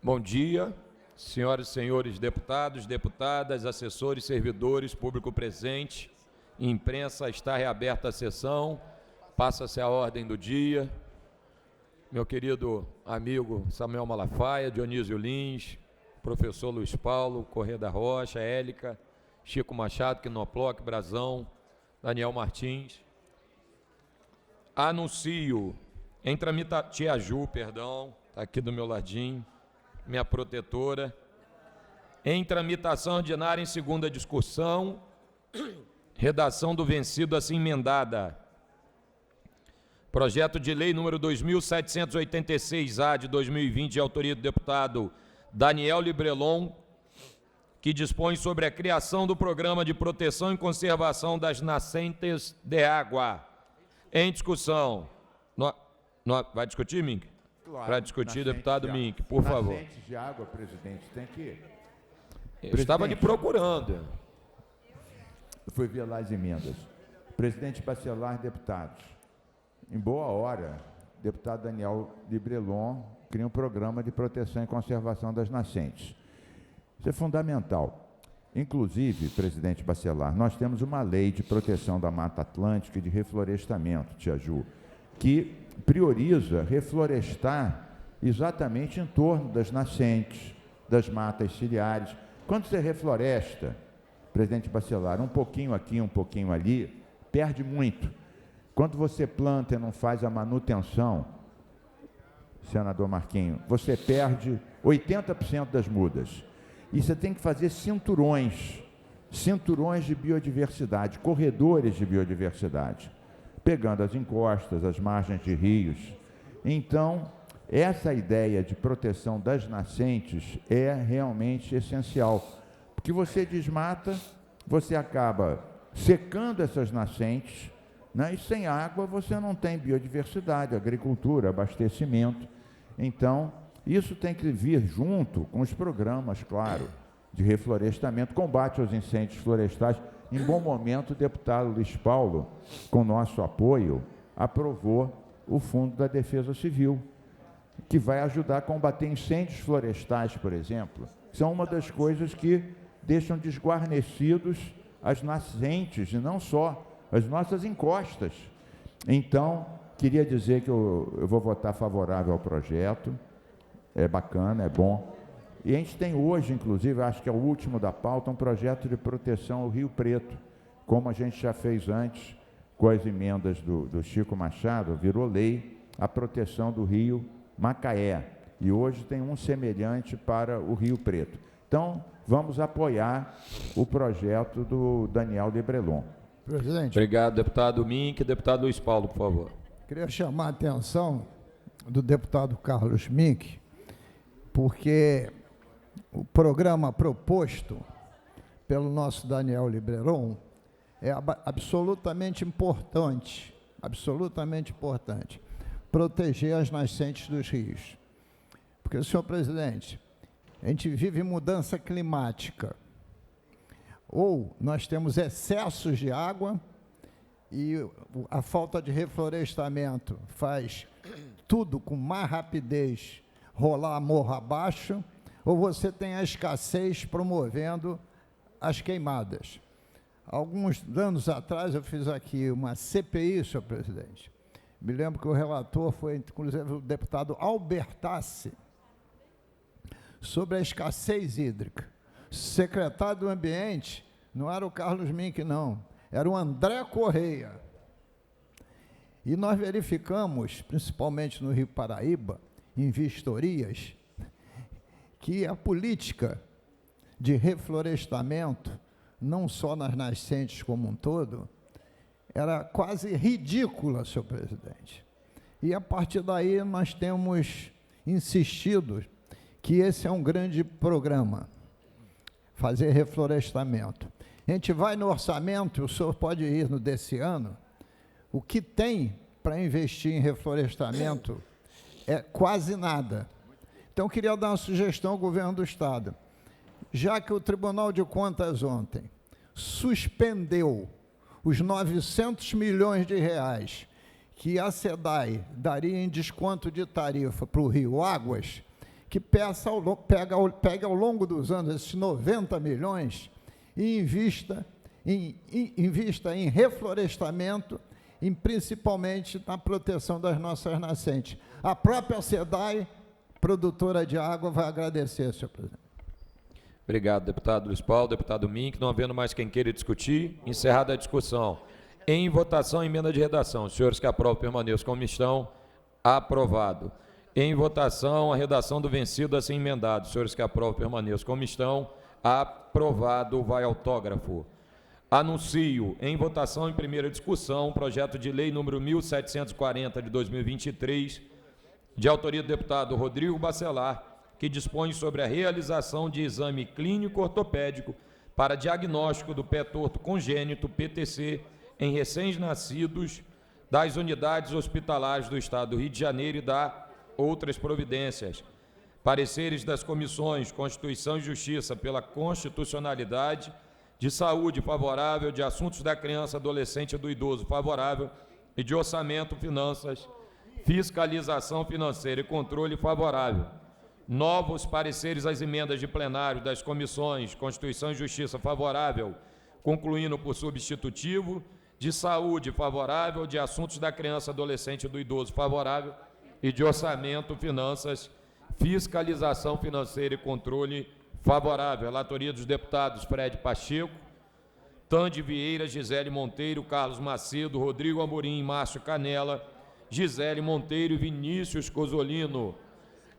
Bom dia, senhoras e senhores deputados, deputadas, assessores, servidores, público presente, imprensa. Está reaberta a sessão, passa-se a ordem do dia. Meu querido amigo Samuel Malafaia, Dionísio Lins, professor Luiz Paulo, Corrêa da Rocha, Élica, Chico Machado, Quinoploc, Brazão, Daniel Martins. Anuncio, Tia Ju, perdão, está aqui do meu ladinho, minha protetora, em tramitação ordinária em segunda discussão, redação do vencido assim emendada. Projeto de lei número 2786-A de 2020, de autoria do deputado Daniel Librelon, que dispõe sobre a criação do Programa de Proteção e Conservação das Nascentes de Água. Em discussão. Vai discutir, Mink? Claro, para discutir, deputado Mink, por favor. Nascentes de água, presidente, tem que... Eu estava lhe procurando. Eu fui ver lá as emendas. Presidente Bacelar, deputados. Em boa hora, deputado Daniel Librelon cria um programa de proteção e conservação das nascentes. Isso é fundamental. Inclusive, presidente Bacelar, nós temos uma lei de proteção da Mata Atlântica e de reflorestamento, Tia Ju, que prioriza reflorestar exatamente em torno das nascentes, das matas ciliares. Quando você refloresta, presidente Bacelar, um pouquinho aqui, um pouquinho ali, perde muito. Quando você planta e não faz a manutenção, senador Marquinho, você perde 80% das mudas. E você tem que fazer cinturões de biodiversidade, corredores de biodiversidade, pegando as encostas, as margens de rios. Então, essa ideia de proteção das nascentes é realmente essencial, porque você desmata, você acaba secando essas nascentes, né? E sem água você não tem biodiversidade, agricultura, abastecimento. Então, isso tem que vir junto com os programas, claro, de reflorestamento, combate aos incêndios florestais. Em bom momento, o deputado Luiz Paulo, com nosso apoio, aprovou o Fundo da Defesa Civil, que vai ajudar a combater incêndios florestais, por exemplo. São uma das coisas que deixam desguarnecidos as nascentes, e não só, as nossas encostas. Então, queria dizer que eu vou votar favorável ao projeto. É bacana, é bom. E a gente tem hoje, inclusive, acho que é o último da pauta, um projeto de proteção ao Rio Preto, como a gente já fez antes com as emendas do Chico Machado, virou lei a proteção do Rio Macaé. E hoje tem um semelhante para o Rio Preto. Então, vamos apoiar o projeto do Daniel Librelon. Presidente. Obrigado, deputado Mink. Deputado Luiz Paulo, por favor. Queria chamar a atenção do deputado Carlos Mink, porque o programa proposto pelo nosso Daniel Librelon é absolutamente importante, proteger as nascentes dos rios. Porque, senhor presidente, a gente vive mudança climática. Ou nós temos excessos de água e a falta de reflorestamento faz tudo com mais rapidez rolar morro abaixo, ou você tem a escassez promovendo as queimadas. Alguns anos atrás eu fiz aqui uma CPI, senhor presidente. Me lembro que o relator foi, inclusive, o deputado Albertassi, sobre a escassez hídrica. O secretário do Ambiente não era o Carlos Mink, não, era o André Correia. E nós verificamos, principalmente no Rio Paraíba, em vistorias, que a política de reflorestamento, não só nas nascentes como um todo, era quase ridícula, senhor presidente. E a partir daí nós temos insistido que esse é um grande programa, fazer reflorestamento. A gente vai no orçamento, o senhor pode ir no desse ano, o que tem para investir em reflorestamento é quase nada. Então, eu queria dar uma sugestão ao governo do Estado. Já que o Tribunal de Contas ontem suspendeu os 900 milhões de reais que a SEDAI daria em desconto de tarifa para o Rio Águas, que pegue ao longo dos anos esses 90 milhões e invista em reflorestamento, principalmente na proteção das nossas nascentes. A própria SEDAI, produtora de água, vai agradecer, senhor presidente. Obrigado, deputado Luiz Paulo. Deputado Mink, não havendo mais quem queira discutir, encerrada a discussão. Em votação, emenda de redação. Os senhores que aprovam permaneçam como estão. Aprovado. Em votação, a redação do vencido assim emendado. Os senhores que aprovam permaneçam como estão. Aprovado. Vai autógrafo. Anuncio em votação em primeira discussão o projeto de lei número 1740 de 2023, de autoria do deputado Rodrigo Bacelar, que dispõe sobre a realização de exame clínico ortopédico para diagnóstico do pé torto congênito, PTC, em recém-nascidos das unidades hospitalares do Estado do Rio de Janeiro e da outras providências. Pareceres das comissões Constituição e Justiça pela Constitucionalidade, de Saúde favorável, de Assuntos da Criança, Adolescente e do Idoso favorável e de Orçamento, Finanças, Fiscalização Financeira e Controle favorável. Novos pareceres às emendas de plenário das comissões Constituição e Justiça favorável, concluindo por substitutivo, de Saúde favorável, de Assuntos da Criança, Adolescente e do Idoso favorável e de Orçamento, Finanças, Fiscalização Financeira e Controle favorável. Relatoria dos deputados Fred Pacheco, Tande Vieira, Gisele Monteiro, Carlos Macedo, Rodrigo Amorim, Márcio Canela, Gisele Monteiro e Vinícius Cosolino.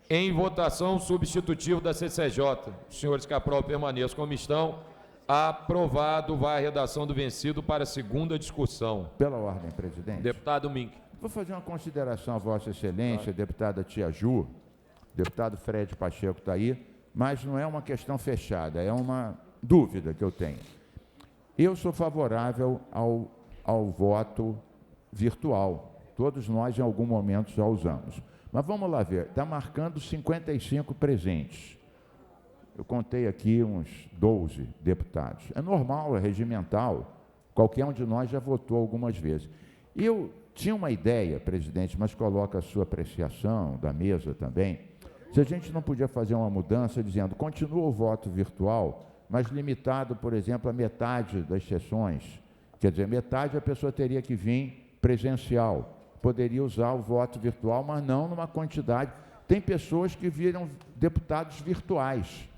Em votação, substitutivo da CCJ. Os senhores que aprovam permaneçam como estão. Aprovado. Vai a redação do vencido para a segunda discussão. Pela ordem, presidente. Deputado Mink. Vou fazer uma consideração a Vossa Excelência, deputada Tia Ju, deputado Fred Pacheco está aí, mas não é uma questão fechada, é uma dúvida que eu tenho. Eu sou favorável ao voto virtual. Todos nós, em algum momento, já usamos. Mas vamos lá ver, está marcando 55 presentes. Eu contei aqui uns 12 deputados. É normal, é regimental, qualquer um de nós já votou algumas vezes. Eu tinha uma ideia, presidente, mas coloca a sua apreciação da mesa também, se a gente não podia fazer uma mudança dizendo, continua o voto virtual, mas limitado, por exemplo, a metade das sessões. Quer dizer, metade a pessoa teria que vir presencial. Poderia usar o voto virtual, mas não numa quantidade. Tem pessoas que viram deputados virtuais,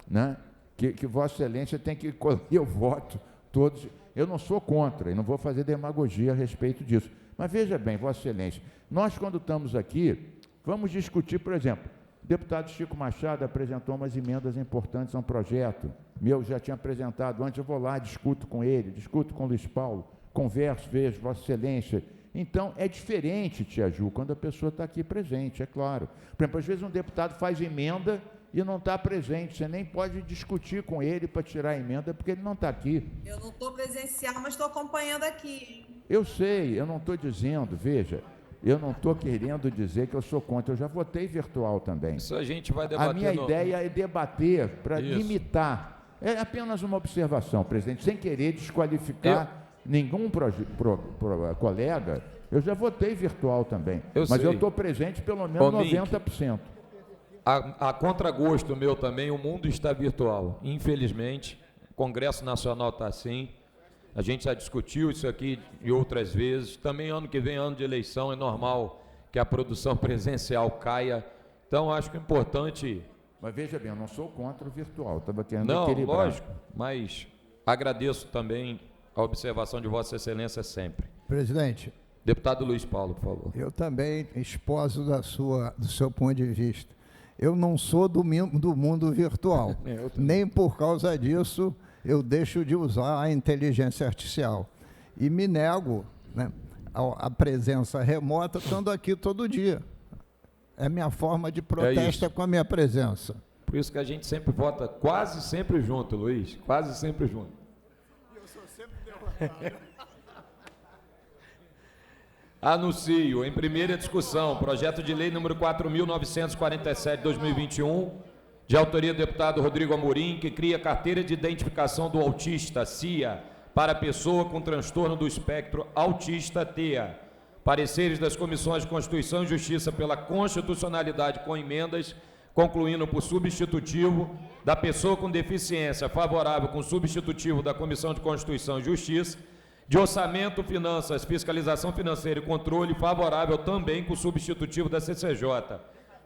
né? Que Vossa Excelência tem que colher o voto todos. Eu não sou contra e não vou fazer demagogia a respeito disso. Mas veja bem, Vossa Excelência, nós quando estamos aqui, vamos discutir, por exemplo, o deputado Chico Machado apresentou umas emendas importantes a um projeto. Meu já tinha apresentado antes, eu vou lá, discuto com ele, discuto com o Luiz Paulo, converso, vejo, Vossa Excelência. Então, é diferente, Tia Ju, quando a pessoa está aqui presente, é claro. Por exemplo, às vezes um deputado faz emenda e não está presente, você nem pode discutir com ele para tirar a emenda, porque ele não está aqui. Eu não estou presencial, mas estou acompanhando aqui. Eu sei, eu não estou dizendo, veja, eu não estou querendo dizer que eu sou contra, eu já votei virtual também. Isso a gente vai debater. A minha ideia é debater para limitar. É apenas uma observação, presidente, sem querer desqualificar nenhum colega. Eu já votei virtual também, mas eu estou presente pelo menos 90%. A contragosto meu também, o mundo está virtual. Infelizmente, o Congresso Nacional está assim. A gente já discutiu isso aqui de outras vezes. Também ano que vem, ano de eleição, é normal que a produção presencial caia. Então, acho que é importante... Mas veja bem, eu não sou contra o virtual, estava querendo equilibrar. Não, lógico, mas agradeço também a observação de Vossa Excelência sempre. Presidente. Deputado Luiz Paulo, por favor. Eu também esposo do seu ponto de vista. Eu não sou do mundo virtual. Nem por causa disso eu deixo de usar a inteligência artificial. E me nego, né, a presença remota, estando aqui todo dia. É minha forma de protesto com a minha presença. Por isso que a gente sempre vota quase sempre junto, Luiz. Quase sempre junto. Eu sou sempre derrotado. Anuncio em primeira discussão projeto de lei número 4.947/2021, de autoria do deputado Rodrigo Amorim, que cria carteira de identificação do autista, CIA, para pessoa com transtorno do espectro autista, TEA. Pareceres das comissões de Constituição e Justiça pela Constitucionalidade com emendas, concluindo por substitutivo da pessoa com deficiência, favorável com substitutivo da Comissão de Constituição e Justiça, de Orçamento, Finanças, Fiscalização Financeira e Controle, favorável também com substitutivo da CCJ.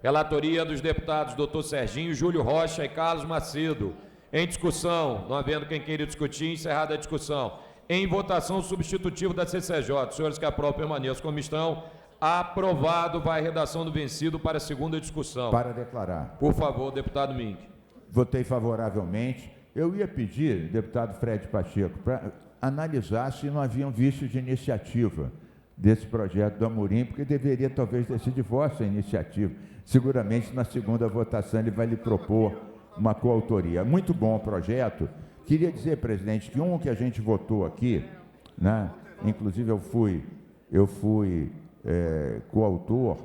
Relatoria dos deputados Dr. Serginho, Júlio Rocha e Carlos Macedo. Em discussão, não havendo quem queira discutir, encerrada a discussão. Em votação, o substitutivo da CCJ. Senhores que aprovam, permaneçam como estão. Aprovado, vai a redação do vencido para a segunda discussão. Para declarar. Por favor, deputado Mink. Votei favoravelmente. Eu ia pedir, deputado Fred Pacheco, para analisar se não haviam vícios de iniciativa desse projeto do Amorim, porque deveria talvez ter sido de vossa iniciativa. Seguramente, na segunda votação, ele vai lhe propor uma coautoria. Muito bom o projeto. Queria dizer, presidente, que um que a gente votou aqui, né, inclusive eu fui coautor,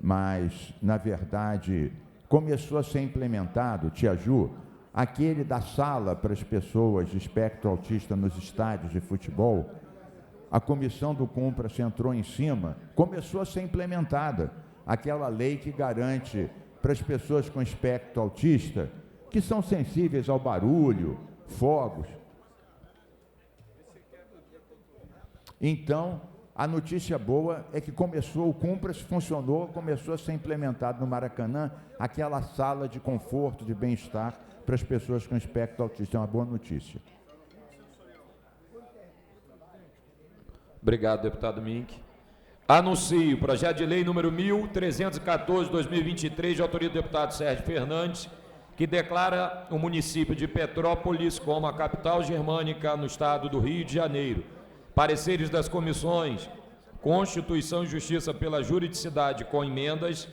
mas, na verdade, começou a ser implementado, Tia Ju, aquele da sala para as pessoas de espectro autista nos estádios de futebol. A comissão do Cumpra-se entrou em cima, começou a ser implementada aquela lei que garante para as pessoas com espectro autista, que são sensíveis ao barulho, fogos. Então, a notícia boa é que começou, o Cumpra-se funcionou, começou a ser implementado no Maracanã, aquela sala de conforto, de bem-estar para as pessoas com espectro autista. É uma boa notícia. Obrigado, deputado Mink. Anuncio o projeto de lei número 1314/2023, de autoria do deputado Sérgio Fernandes, que declara o município de Petrópolis como a capital germânica no estado do Rio de Janeiro. Pareceres das comissões Constituição e Justiça pela juridicidade com emendas,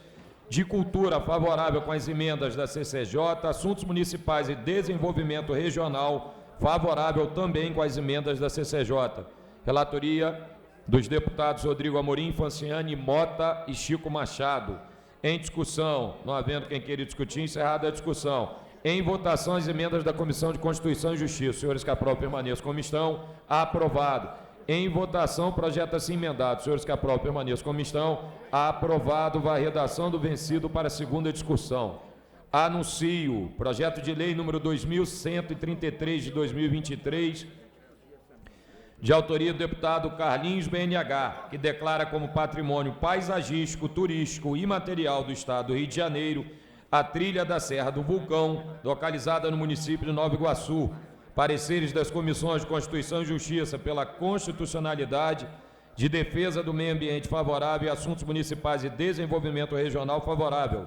de Cultura favorável com as emendas da CCJ, Assuntos Municipais e Desenvolvimento Regional favorável também com as emendas da CCJ. Relatoria dos deputados Rodrigo Amorim, Franciane Mota e Chico Machado. Em discussão, não havendo quem queira discutir, encerrada a discussão. Em votação, as emendas da Comissão de Constituição e Justiça. Senhores que aprovam, permaneçam como estão. Aprovado. Em votação, projeto assim emendado. Senhores que aprovam, permaneçam como estão. Aprovado. Vai a redação do vencido para a segunda discussão. Anuncio projeto de lei número 2133 de 2023, de autoria do deputado Carlinhos BNH, que declara como patrimônio paisagístico, turístico e imaterial do Estado do Rio de Janeiro a trilha da Serra do Vulcão, localizada no município de Nova Iguaçu. Pareceres das comissões de Constituição e Justiça pela constitucionalidade, de defesa do meio ambiente favorável e assuntos municipais e desenvolvimento regional favorável.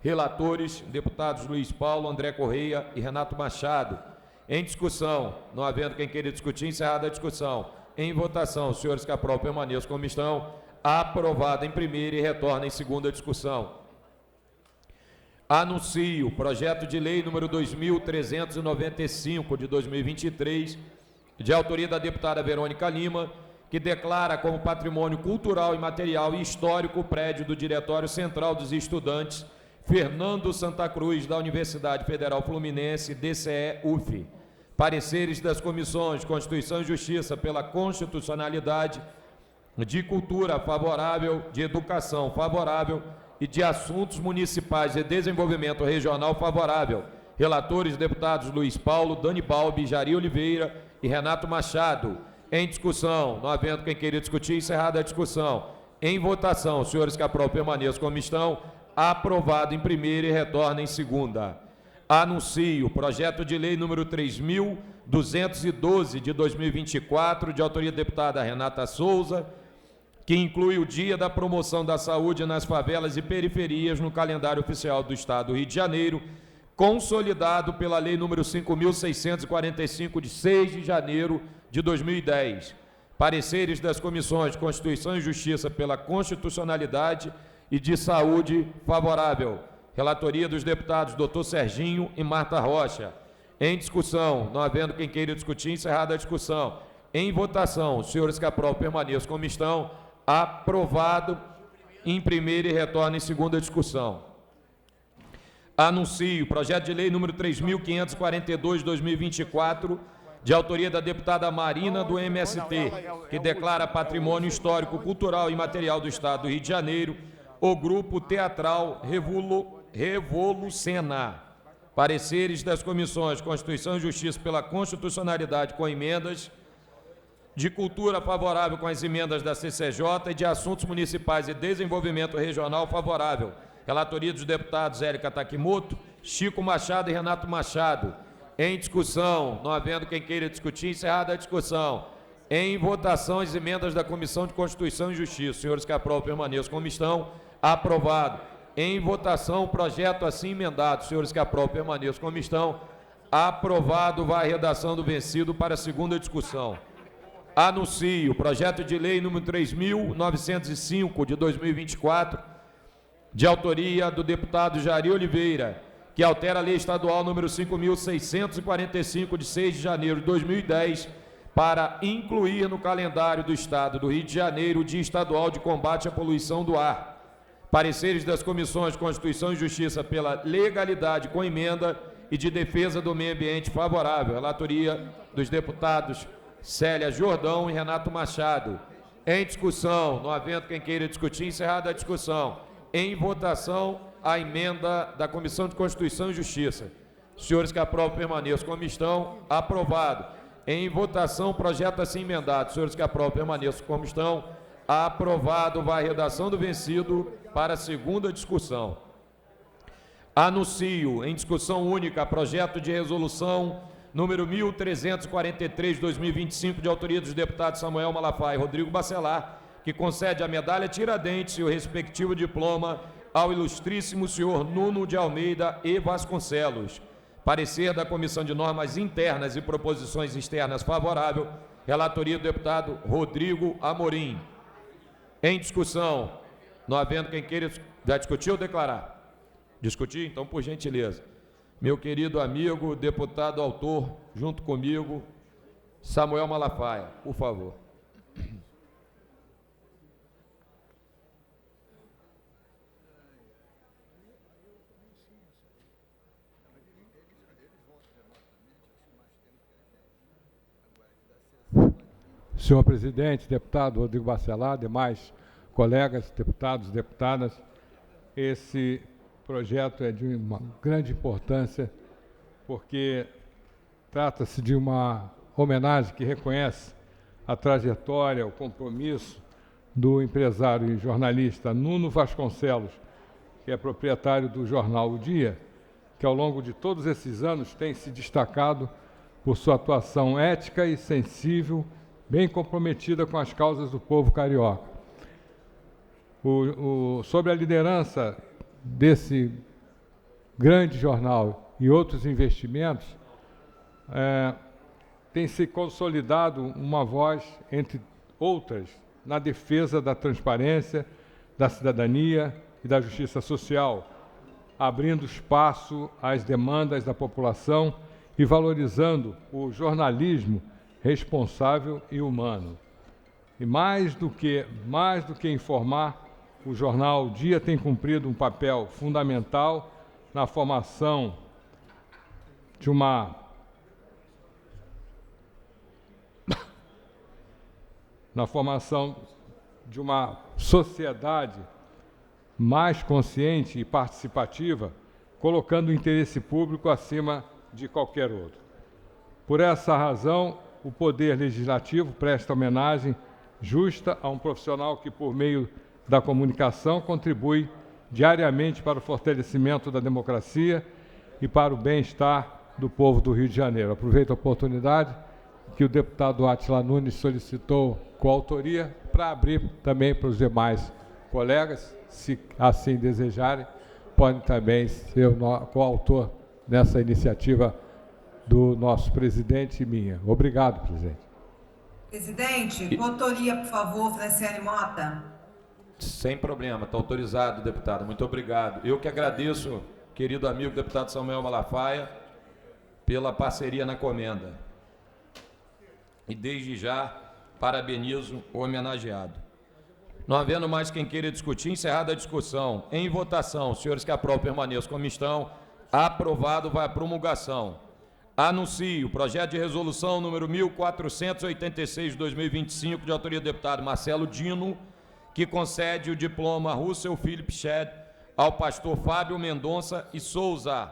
Relatores, deputados Luiz Paulo, André Correia e Renato Machado. Em discussão, não havendo quem queira discutir, encerrada a discussão. Em votação, os senhores que aprovam, permaneçam como estão. Aprovado em primeira e retorna em segunda discussão. Anuncio projeto de lei número 2395 de 2023, de autoria da deputada Verônica Lima, que declara como patrimônio cultural, imaterial e histórico o prédio do Diretório Central dos Estudantes Fernando Santa Cruz, da Universidade Federal Fluminense, DCE-UF. Pareceres das comissões de Constituição e Justiça pela constitucionalidade, de Cultura favorável, de Educação favorável e de Assuntos Municipais e Desenvolvimento Regional favorável. Relatores, deputados Luiz Paulo, Dani Balbi, Jari Oliveira e Renato Machado. Em discussão, não havendo quem queira discutir, encerrada a discussão. Em votação, os senhores que aprovam, permaneçam como estão. Aprovado em primeira e retorna em segunda. Anuncio projeto de lei número 3.212 de 2024, de autoria da deputada Renata Souza, que inclui o Dia da Promoção da Saúde nas favelas e periferias no calendário oficial do Estado do Rio de Janeiro, consolidado pela lei número 5.645 de 6 de janeiro de 2010. Pareceres das comissões de Constituição e Justiça pela constitucionalidade e de saúde favorável. Relatoria dos deputados Dr. Serginho e Marta Rocha. Em discussão, não havendo quem queira discutir, encerrada a discussão. Em votação, os senhores que aprovam, permaneçam como estão. Aprovado em primeira e retorna em segunda discussão. Anuncio projeto de lei número 3.542 de 2024, de autoria da deputada Marina, do MST, que declara patrimônio histórico, cultural e material do Estado do Rio de Janeiro o grupo teatral Revolucionar. Pareceres das comissões Constituição e Justiça pela constitucionalidade com emendas, de Cultura favorável com as emendas da CCJ e de Assuntos Municipais e Desenvolvimento Regional favorável. Relatoria dos deputados Érica Takimoto, Chico Machado e Renato Machado. Em discussão, não havendo quem queira discutir, encerrada a discussão. Em votação, as emendas da Comissão de Constituição e Justiça. Senhores que aprovam, permaneçam como estão. Aprovado. Em votação, o projeto assim emendado. Senhores que aprovam, permaneçam como estão. Aprovado. Vai a redação do vencido para a segunda discussão. Anuncio o projeto de lei número 3.905 de 2024, de autoria do deputado Jari Oliveira, que altera a lei estadual número 5.645 de 6 de janeiro de 2010, para incluir no calendário do Estado do Rio de Janeiro o Dia Estadual de Combate à Poluição do Ar. Pareceres das Comissões de Constituição e Justiça pela legalidade com emenda e de defesa do meio ambiente favorável. Relatoria dos deputados Célia Jordão e Renato Machado. Em discussão, não havendo quem queira discutir, encerrada a discussão. Em votação, a emenda da Comissão de Constituição e Justiça. Senhores que aprovam, permaneçam como estão. Aprovado. Em votação, projeto assim emendado. Senhores que aprovam, permaneçam como estão. Aprovado. Vai a redação do vencido para a segunda discussão. Anuncio em discussão única projeto de resolução número 1343 de 2025, de autoria dos deputados Samuel Malafaia e Rodrigo Bacelar, que concede a medalha Tiradentes e o respectivo diploma ao ilustríssimo senhor Nuno de Almeida e Vasconcelos. Parecer da Comissão de Normas Internas e Proposições Externas favorável. Relatoria do deputado Rodrigo Amorim. Em discussão, não havendo quem queira já discutir ou declarar? Discutir? Então, por gentileza. Meu querido amigo, deputado autor, junto comigo, Samuel Malafaia, por favor. Senhor presidente, deputado Rodrigo Bacelar, demais colegas, deputados, deputadas, esse projeto é de uma grande importância, porque trata-se de uma homenagem que reconhece a trajetória, o compromisso do empresário e jornalista Nuno Vasconcelos, que é proprietário do jornal O Dia, que ao longo de todos esses anos tem se destacado por sua atuação ética e sensível, bem comprometida com as causas do povo carioca. Sobre a liderança desse grande jornal e outros investimentos, tem se consolidado uma voz, entre outras, na defesa da transparência, da cidadania e da justiça social, abrindo espaço às demandas da população e valorizando o jornalismo responsável e humano. E mais do que informar, o jornal O Dia tem cumprido um papel fundamental na formação de uma sociedade mais consciente e participativa, colocando o interesse público acima de qualquer outro. Por essa razão, o Poder Legislativo presta homenagem justa a um profissional que, por meio da comunicação, contribui diariamente para o fortalecimento da democracia e para o bem-estar do povo do Rio de Janeiro. Aproveito a oportunidade que o deputado Átila Nunes solicitou coautoria para abrir também para os demais colegas, se assim desejarem, podem também ser o coautor nessa iniciativa do nosso presidente e minha. Obrigado, presidente. Presidente, coautoria, por favor, Franciane Mota. Sem problema, está autorizado, deputado. Muito obrigado. Eu que agradeço, querido amigo deputado Samuel Malafaia, pela parceria na comenda. E desde já, parabenizo o homenageado. Não havendo mais quem queira discutir, encerrada a discussão. Em votação, senhores que aprovam, permaneçam como estão. Aprovado, vai à promulgação. Anuncio o projeto de resolução número 1486 de 2025, de autoria do deputado Marcelo Dino, que concede o diploma Russell Philip Shedd ao pastor Fábio Mendonça e Souza.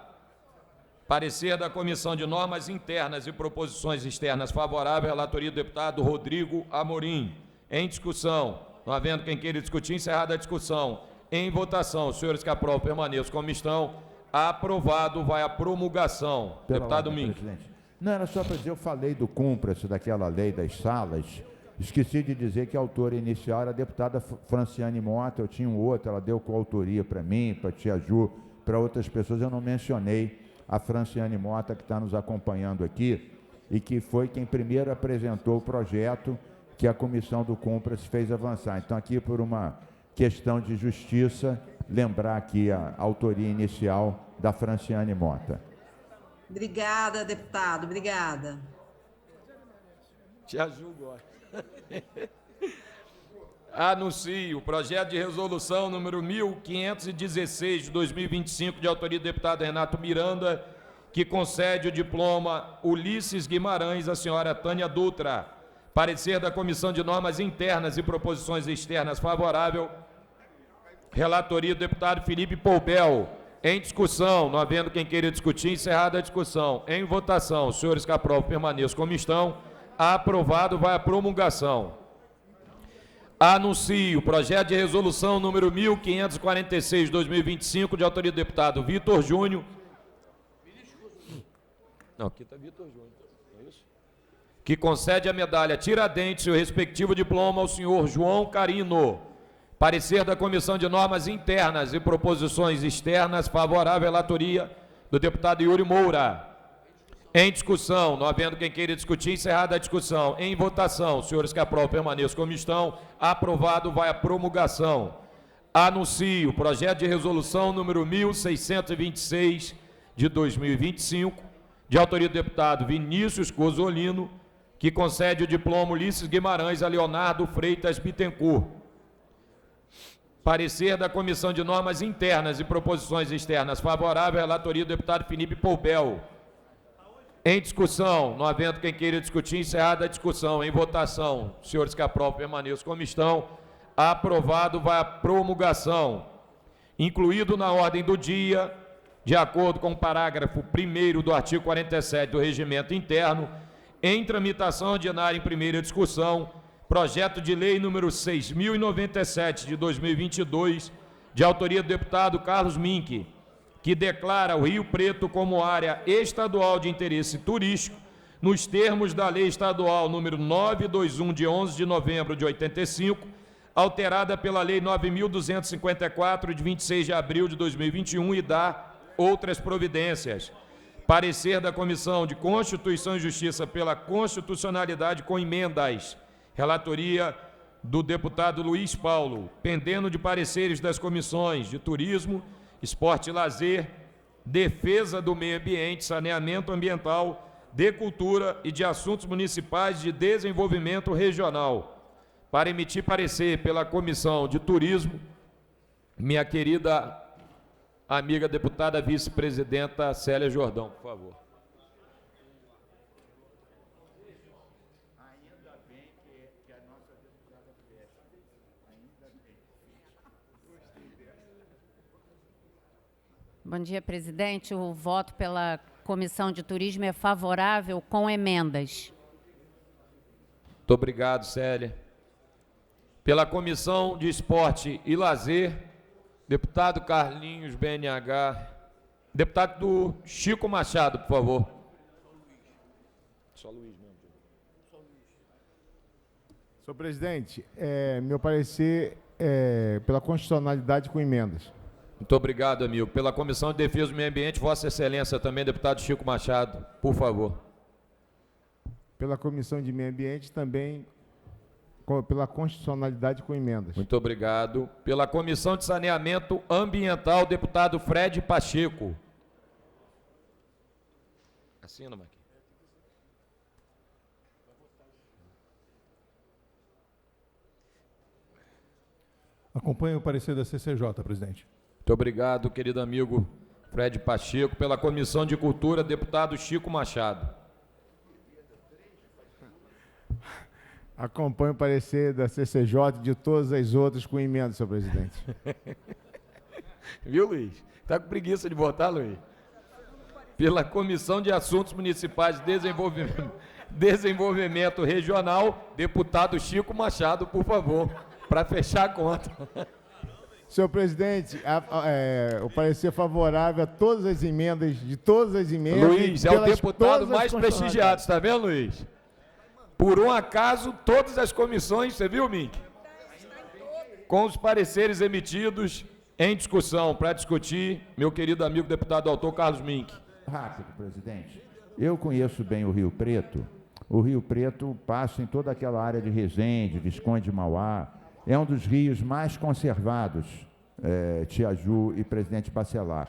Parecer da Comissão de Normas Internas e Proposições Externas favorável à relatoria do deputado Rodrigo Amorim. Em discussão. Não havendo quem queira discutir, encerrada a discussão. Em votação. Os senhores que aprovam permaneçam como estão. Aprovado. Vai à promulgação. Deputado ordem, Mink. presidente. Não, era só para dizer, eu falei do cumpra-se daquela lei das salas. Esqueci de dizer que a autora inicial era a deputada Franciane Mota, eu tinha um outro, ela deu coautoria para mim, para a tia Ju, para outras pessoas, eu não mencionei a Franciane Mota, que está nos acompanhando aqui, e que foi quem primeiro apresentou o projeto que a comissão do Cumpra-se fez avançar. Então, aqui, por uma questão de justiça, lembrar aqui a autoria inicial da Franciane Mota. Obrigada, deputado. Obrigada. Tia Ju gosta. Anuncio o projeto de resolução número 1516 de 2025, de autoria do deputado Renato Miranda, que concede o diploma Ulisses Guimarães à senhora Tânia Dutra. Parecer da Comissão de Normas Internas e Proposições Externas favorável. Relatoria do deputado Felipe Poubel. Em discussão, não havendo quem queira discutir, encerrada a discussão. Em votação, os senhores que aprovam permaneçam como estão. Aprovado, vai à promulgação. Anuncio o projeto de resolução número 1546 de 2025, de autoria do deputado Vitor Júnior. Não, aqui está Vitor Júnior, é isso? Que concede a medalha Tiradentes e o respectivo diploma ao senhor João Carino. Parecer da Comissão de Normas Internas e Proposições Externas favorável à relatoria do deputado Yuri Moura. Em discussão, não havendo quem queira discutir, encerrada a discussão. Em votação, os senhores que aprovam permaneçam como estão. Aprovado, vai à promulgação. Anuncio o projeto de resolução número 1626 de 2025, de autoria do deputado Vinícius Cozolino, que concede o diploma Ulisses Guimarães a Leonardo Freitas Bittencourt. Parecer da Comissão de Normas Internas e Proposições Externas favorável à relatoria do deputado Felipe Poubel. Em discussão, não havendo quem queira discutir, encerrada a discussão. Em votação, os senhores que aprovam permaneçam como estão. Aprovado, vai à promulgação. Incluído na ordem do dia, de acordo com o parágrafo 1º do artigo 47 do Regimento Interno, em tramitação ordinária em primeira discussão, projeto de lei número 6.097 de 2022, de autoria do deputado Carlos Mink, que declara o Rio Preto como área estadual de interesse turístico, nos termos da Lei Estadual número 921, de 11 de novembro de 85, alterada pela Lei 9.254, de 26 de abril de 2021, e dá outras providências. Parecer da Comissão de Constituição e Justiça pela Constitucionalidade com emendas. Relatoria do deputado Luiz Paulo, pendendo de pareceres das comissões de Turismo, Esporte e Lazer, Defesa do Meio Ambiente, Saneamento Ambiental, de Cultura e de Assuntos Municipais de Desenvolvimento Regional. Para emitir parecer pela Comissão de Turismo, minha querida amiga deputada vice-presidenta Célia Jordão, por favor. Bom dia, presidente. O voto pela Comissão de Turismo é favorável com emendas. Muito obrigado, Célia. Pela Comissão de Esporte e Lazer, deputado Carlinhos BNH. Deputado Chico Machado, por favor. Só Luiz mesmo. Senhor presidente, meu parecer é pela constitucionalidade com emendas. Muito obrigado, amigo. Pela Comissão de Defesa do Meio Ambiente, Vossa Excelência também, deputado Chico Machado, por favor. Pela Comissão de Meio Ambiente também, pela constitucionalidade com emendas. Muito obrigado. Pela Comissão de Saneamento Ambiental, deputado Fred Pacheco. Assina, Marquinhos. Acompanho o parecer da CCJ, presidente. Muito obrigado, querido amigo Fred Pacheco. Pela Comissão de Cultura, deputado Chico Machado. Acompanho o parecer da CCJ e de todas as outras com emendas, senhor presidente. Viu, Luiz? Está com preguiça de votar, Luiz? Pela Comissão de Assuntos Municipais de Desenvolvimento Regional, deputado Chico Machado, por favor, para fechar a conta. Senhor presidente, o parecer favorável a todas as emendas, Luiz, é o deputado mais prestigiado, está vendo, Luiz? Por um acaso, todas as comissões, você viu, Mink? Com os pareceres emitidos em discussão, para discutir, meu querido amigo deputado autor Carlos Mink. Rápido, presidente. Eu conheço bem o Rio Preto. O Rio Preto passa em toda aquela área de Resende, Visconde de Mauá. É um dos rios mais conservados, Tiaju e Presidente Bacelar.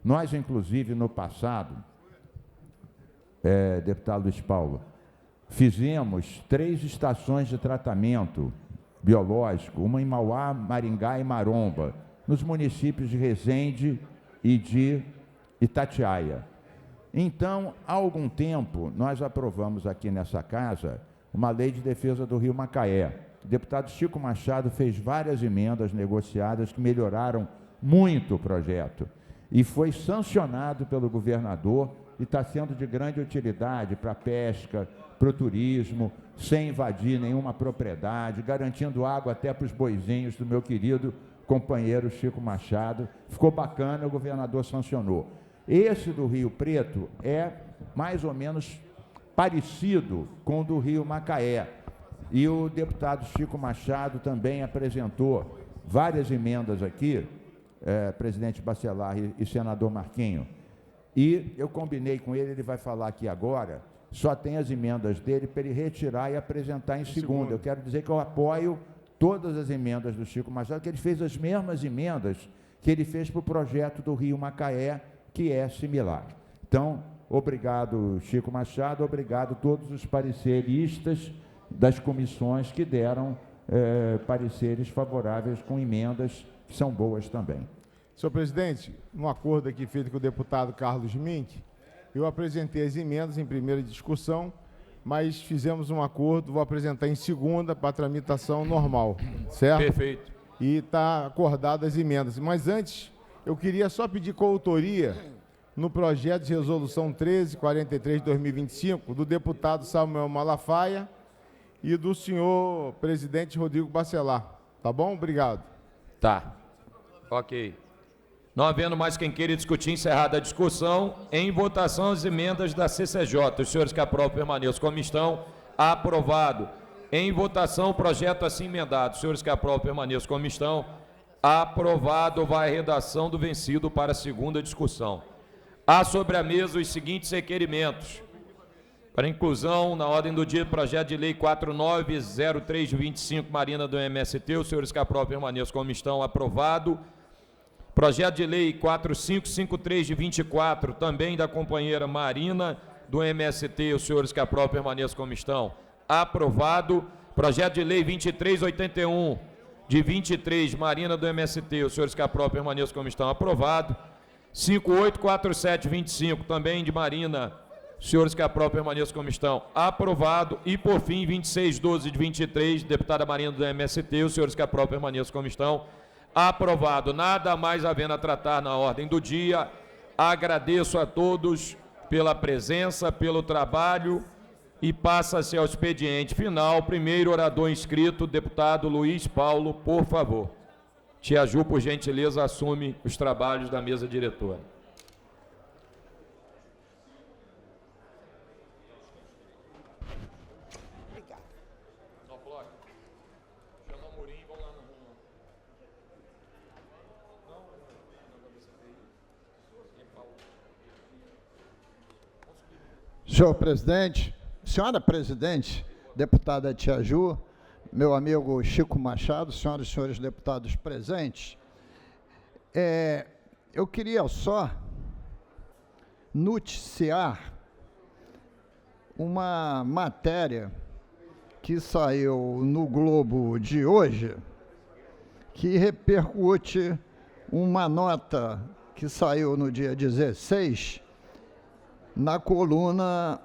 Nós, inclusive, no passado, deputado Luiz Paulo, fizemos 3 estações de tratamento biológico, uma em Mauá, Maringá e Maromba, nos municípios de Resende e de Itatiaia. Então, há algum tempo, nós aprovamos aqui nessa casa uma lei de defesa do Rio Macaé. O deputado Chico Machado fez várias emendas negociadas que melhoraram muito o projeto e foi sancionado pelo governador e está sendo de grande utilidade para a pesca, para o turismo, sem invadir nenhuma propriedade, garantindo água até para os boizinhos do meu querido companheiro Chico Machado. Ficou bacana, o governador sancionou. Esse do Rio Preto é mais ou menos parecido com o do Rio Macaé. E o deputado Chico Machado também apresentou várias emendas aqui, presidente Bacelar e senador Marquinho. E eu combinei com ele, ele vai falar aqui agora, só tem as emendas dele para ele retirar e apresentar em segunda. Eu quero dizer que eu apoio todas as emendas do Chico Machado, que ele fez as mesmas emendas que ele fez para o projeto do Rio Macaé, que é similar. Então, obrigado, Chico Machado, obrigado a todos os pareceristas das comissões que deram pareceres favoráveis com emendas que são boas também. Senhor presidente, no acordo aqui feito com o deputado Carlos Mink, eu apresentei as emendas em primeira discussão, mas fizemos um acordo, vou apresentar em segunda para tramitação normal, certo? Perfeito. E está acordado as emendas. Mas antes, eu queria só pedir coautoria no projeto de resolução 1343 de 2025, do deputado Samuel Malafaia e do senhor presidente Rodrigo Bacelar. Tá bom? Obrigado. Tá. Ok. Não havendo mais quem queira discutir, encerrada a discussão, em votação as emendas da CCJ. Os senhores que aprovam permaneçam como estão. Aprovado. Em votação o projeto assim emendado. Os senhores que aprovam permaneçam como estão. Aprovado. Vai a redação do vencido para a segunda discussão. Há sobre a mesa os seguintes requerimentos. Para inclusão na ordem do dia, projeto de lei 490325, Marina do MST. Os senhores que aprovam permaneçam como estão. Aprovado. Projeto de lei 4553 de 24, também da companheira Marina do MST. Os senhores que aprovam permaneçam como estão. Aprovado. Projeto de lei 2381 de 23, Marina do MST. Os senhores que aprovam permaneçam como estão. Aprovado. 584725, também de Marina. Os senhores que aprovam permaneçam como estão. Aprovado. E, por fim, 2612 de 23, deputada Marina do MST. Os senhores que aprovam permaneçam como estão. Aprovado. Nada mais havendo a tratar na ordem do dia. Agradeço a todos pela presença, pelo trabalho e passa-se ao expediente final. Primeiro orador inscrito, deputado Luiz Paulo, por favor. Tia Ju, por gentileza, assume os trabalhos da mesa diretora. Senhor presidente, senhora presidente, deputada Tia Ju, meu amigo Chico Machado, senhoras e senhores deputados presentes, eu queria só noticiar uma matéria que saiu no Globo de hoje, que repercute uma nota que saiu no dia 16, na coluna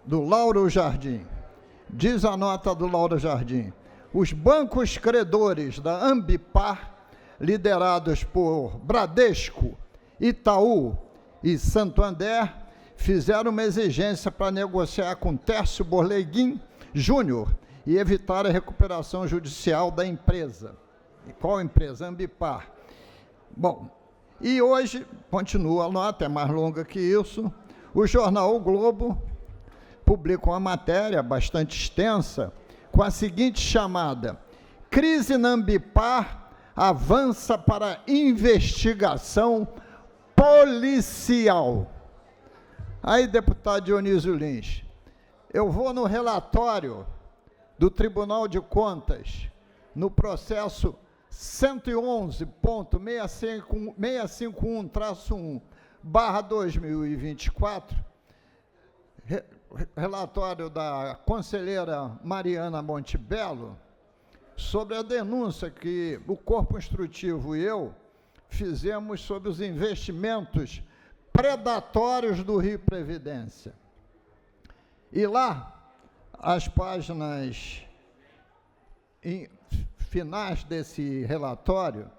do Lauro Jardim. Diz a nota do Lauro Jardim: os bancos credores da Ambipar liderados por Bradesco, Itaú e Santander, fizeram uma exigência para negociar com Tércio Borleguim Júnior e evitar a recuperação judicial da empresa. E qual empresa? Ambipar. Bom, e hoje, continua a nota, é mais longa que isso, o jornal O Globo publica uma matéria bastante extensa com a seguinte chamada: Crise na Ambipar avança para investigação policial. Aí, deputado Dionísio Lins, eu vou no relatório do Tribunal de Contas, no processo 111.651-1/2024, relatório da conselheira Mariana Montebello, sobre a denúncia que o Corpo Instrutivo e eu fizemos sobre os investimentos predatórios do Rio Previdência. E lá, as páginas finais desse relatório,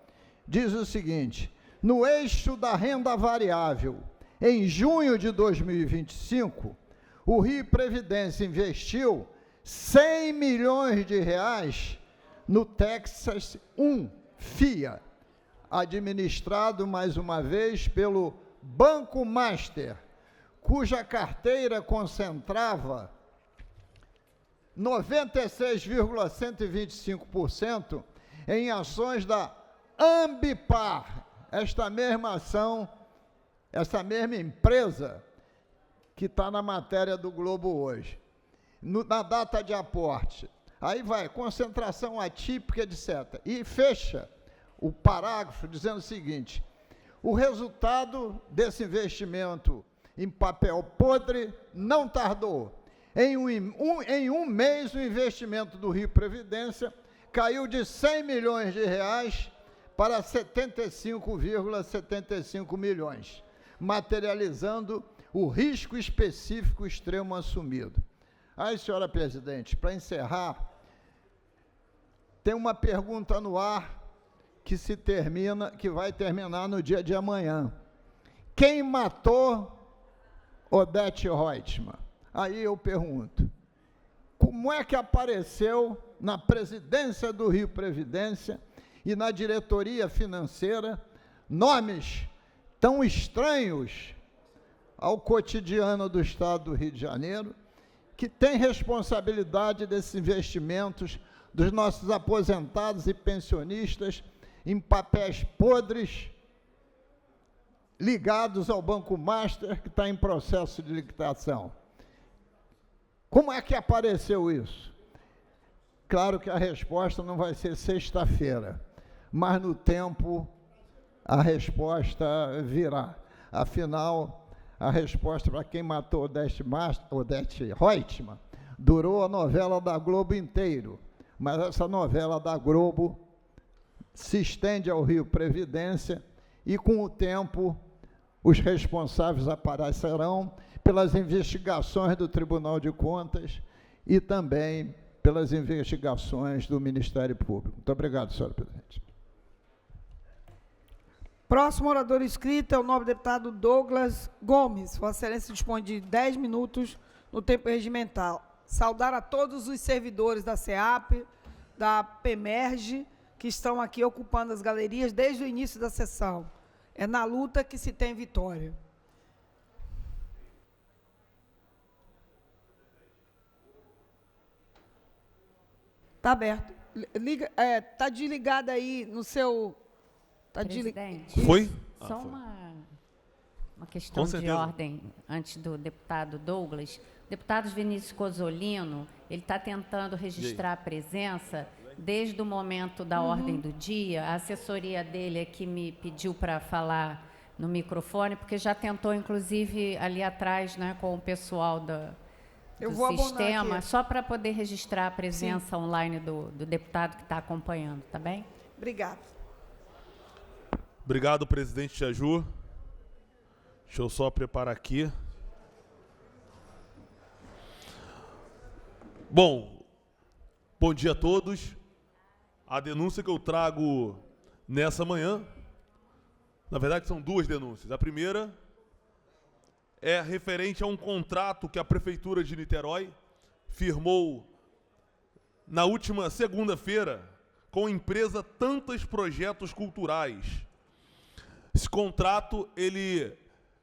diz o seguinte: no eixo da renda variável, em junho de 2025, o Rio Previdência investiu 100 milhões de reais no Texas 1 FIA, administrado, mais uma vez, pelo Banco Master, cuja carteira concentrava 96,125% em ações da Ambipar, esta mesma ação, essa mesma empresa que está na matéria do Globo hoje, na data de aporte. Aí vai, concentração atípica, etc. E fecha o parágrafo dizendo o seguinte: o resultado desse investimento em papel podre não tardou. Em um mês, o investimento do Rio Previdência caiu de 100 milhões de reais para 75,75 milhões, materializando o risco específico extremo assumido. Aí, senhora presidente, para encerrar, tem uma pergunta no ar que vai terminar no dia de amanhã. Quem matou Odete Reutemann? Aí eu pergunto, como é que apareceu na presidência do Rio Previdência e na diretoria financeira nomes tão estranhos ao cotidiano do Estado do Rio de Janeiro, que tem responsabilidade desses investimentos dos nossos aposentados e pensionistas em papéis podres ligados ao Banco Master, que está em processo de liquidação? Como é que apareceu isso? Claro que a resposta não vai ser sexta-feira, mas no tempo a resposta virá. Afinal, a resposta para quem matou Odete Reutemann durou a novela da Globo inteiro, mas essa novela da Globo se estende ao Rio Previdência e, com o tempo, os responsáveis aparecerão pelas investigações do Tribunal de Contas e também pelas investigações do Ministério Público. Muito obrigado, senhora presidente. Próximo orador inscrito é o nobre deputado Douglas Gomes. Vossa Excelência dispõe de 10 minutos no tempo regimental. Saudar a todos os servidores da SEAP, da PEMERGE, que estão aqui ocupando as galerias desde o início da sessão. É na luta que se tem vitória. Está aberto. Está desligado aí no seu... Presidente, Foi? Só uma questão de ordem antes do deputado Douglas. O deputado Vinícius Cozzolino, ele está tentando registrar a presença desde o momento da ordem do dia. A assessoria dele é que me pediu para falar no microfone, porque já tentou, inclusive, ali atrás, né, com o pessoal do sistema, só para poder registrar a presença online do deputado que está acompanhando, tá bem? Obrigada. Obrigado, presidente Jaju. Deixa eu só preparar aqui. Bom dia a todos. A denúncia que eu trago nessa manhã. Na verdade, são duas denúncias. A primeira é referente a um contrato que a Prefeitura de Niterói firmou na última segunda-feira com a empresa Tantas Projetos Culturais. Esse contrato ele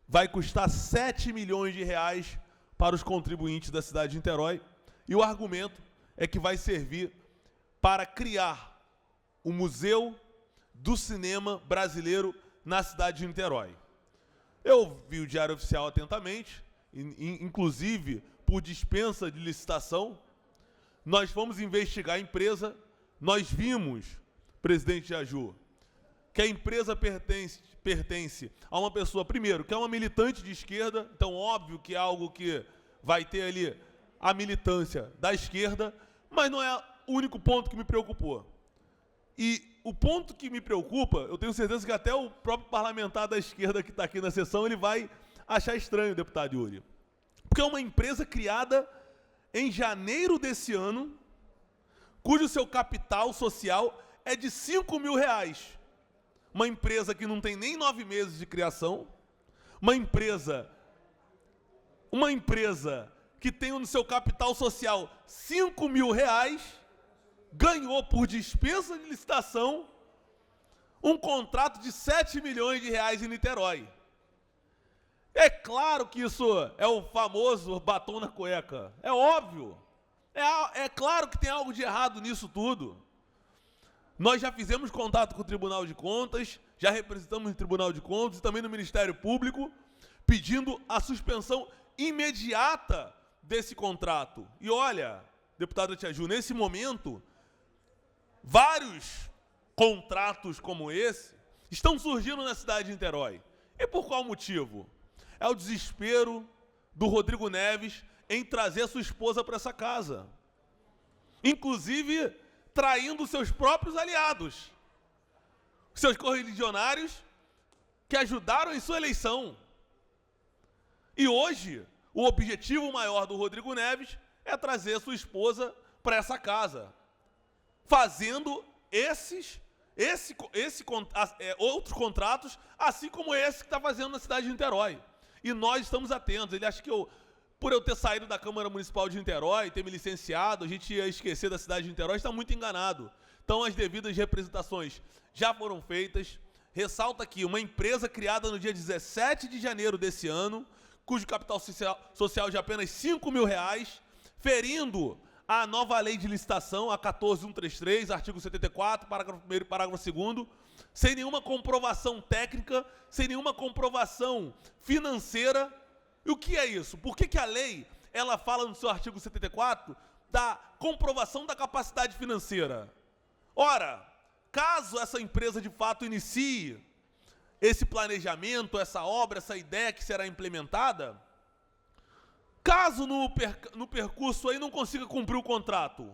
vai custar 7 milhões de reais para os contribuintes da cidade de Niterói, e o argumento é que vai servir para criar o Museu do Cinema Brasileiro na cidade de Niterói. Eu vi o Diário Oficial atentamente, inclusive por dispensa de licitação. Nós fomos investigar a empresa, nós vimos, presidente Jaju, que a empresa pertence a uma pessoa, primeiro, que é uma militante de esquerda, então óbvio que é algo que vai ter ali a militância da esquerda, mas não é o único ponto que me preocupou. E o ponto que me preocupa, eu tenho certeza que até o próprio parlamentar da esquerda que está aqui na sessão, ele vai achar estranho, deputado Yuri. Porque é uma empresa criada em janeiro desse ano, cujo seu capital social é de 5 mil reais. Uma empresa que não tem nem 9 meses de criação, uma empresa que tem no seu capital social 5 mil reais, ganhou por dispensa de licitação um contrato de 7 milhões de reais em Niterói. É claro que isso é o famoso batom na cueca. É óbvio. É claro que tem algo de errado nisso tudo. Nós já fizemos contato com o Tribunal de Contas, já representamos no Tribunal de Contas e também no Ministério Público, pedindo a suspensão imediata desse contrato. E olha, deputada Tia Ju, nesse momento, vários contratos como esse estão surgindo na cidade de Niterói. E por qual motivo? É o desespero do Rodrigo Neves em trazer sua esposa para essa casa. Inclusive, traindo seus próprios aliados. Seus correligionários que ajudaram em sua eleição. E hoje, o objetivo maior do Rodrigo Neves é trazer sua esposa para essa casa, fazendo outros contratos, assim como esse que está fazendo na cidade de Niterói. E nós estamos atentos. Ele acha que por eu ter saído da Câmara Municipal de Niterói, ter me licenciado, a gente ia esquecer da cidade de Niterói, está muito enganado. Então, as devidas representações já foram feitas. Ressalta aqui, uma empresa criada no dia 17 de janeiro desse ano, cujo capital social de apenas 5 mil reais, ferindo a nova lei de licitação, a 14.133, artigo 74, parágrafo 1º e parágrafo 2º, sem nenhuma comprovação técnica, sem nenhuma comprovação financeira. E o que é isso? Por que a lei, ela fala no seu artigo 74 da comprovação da capacidade financeira? Ora, caso essa empresa de fato inicie esse planejamento, essa obra, essa ideia que será implementada, caso no percurso aí não consiga cumprir o contrato,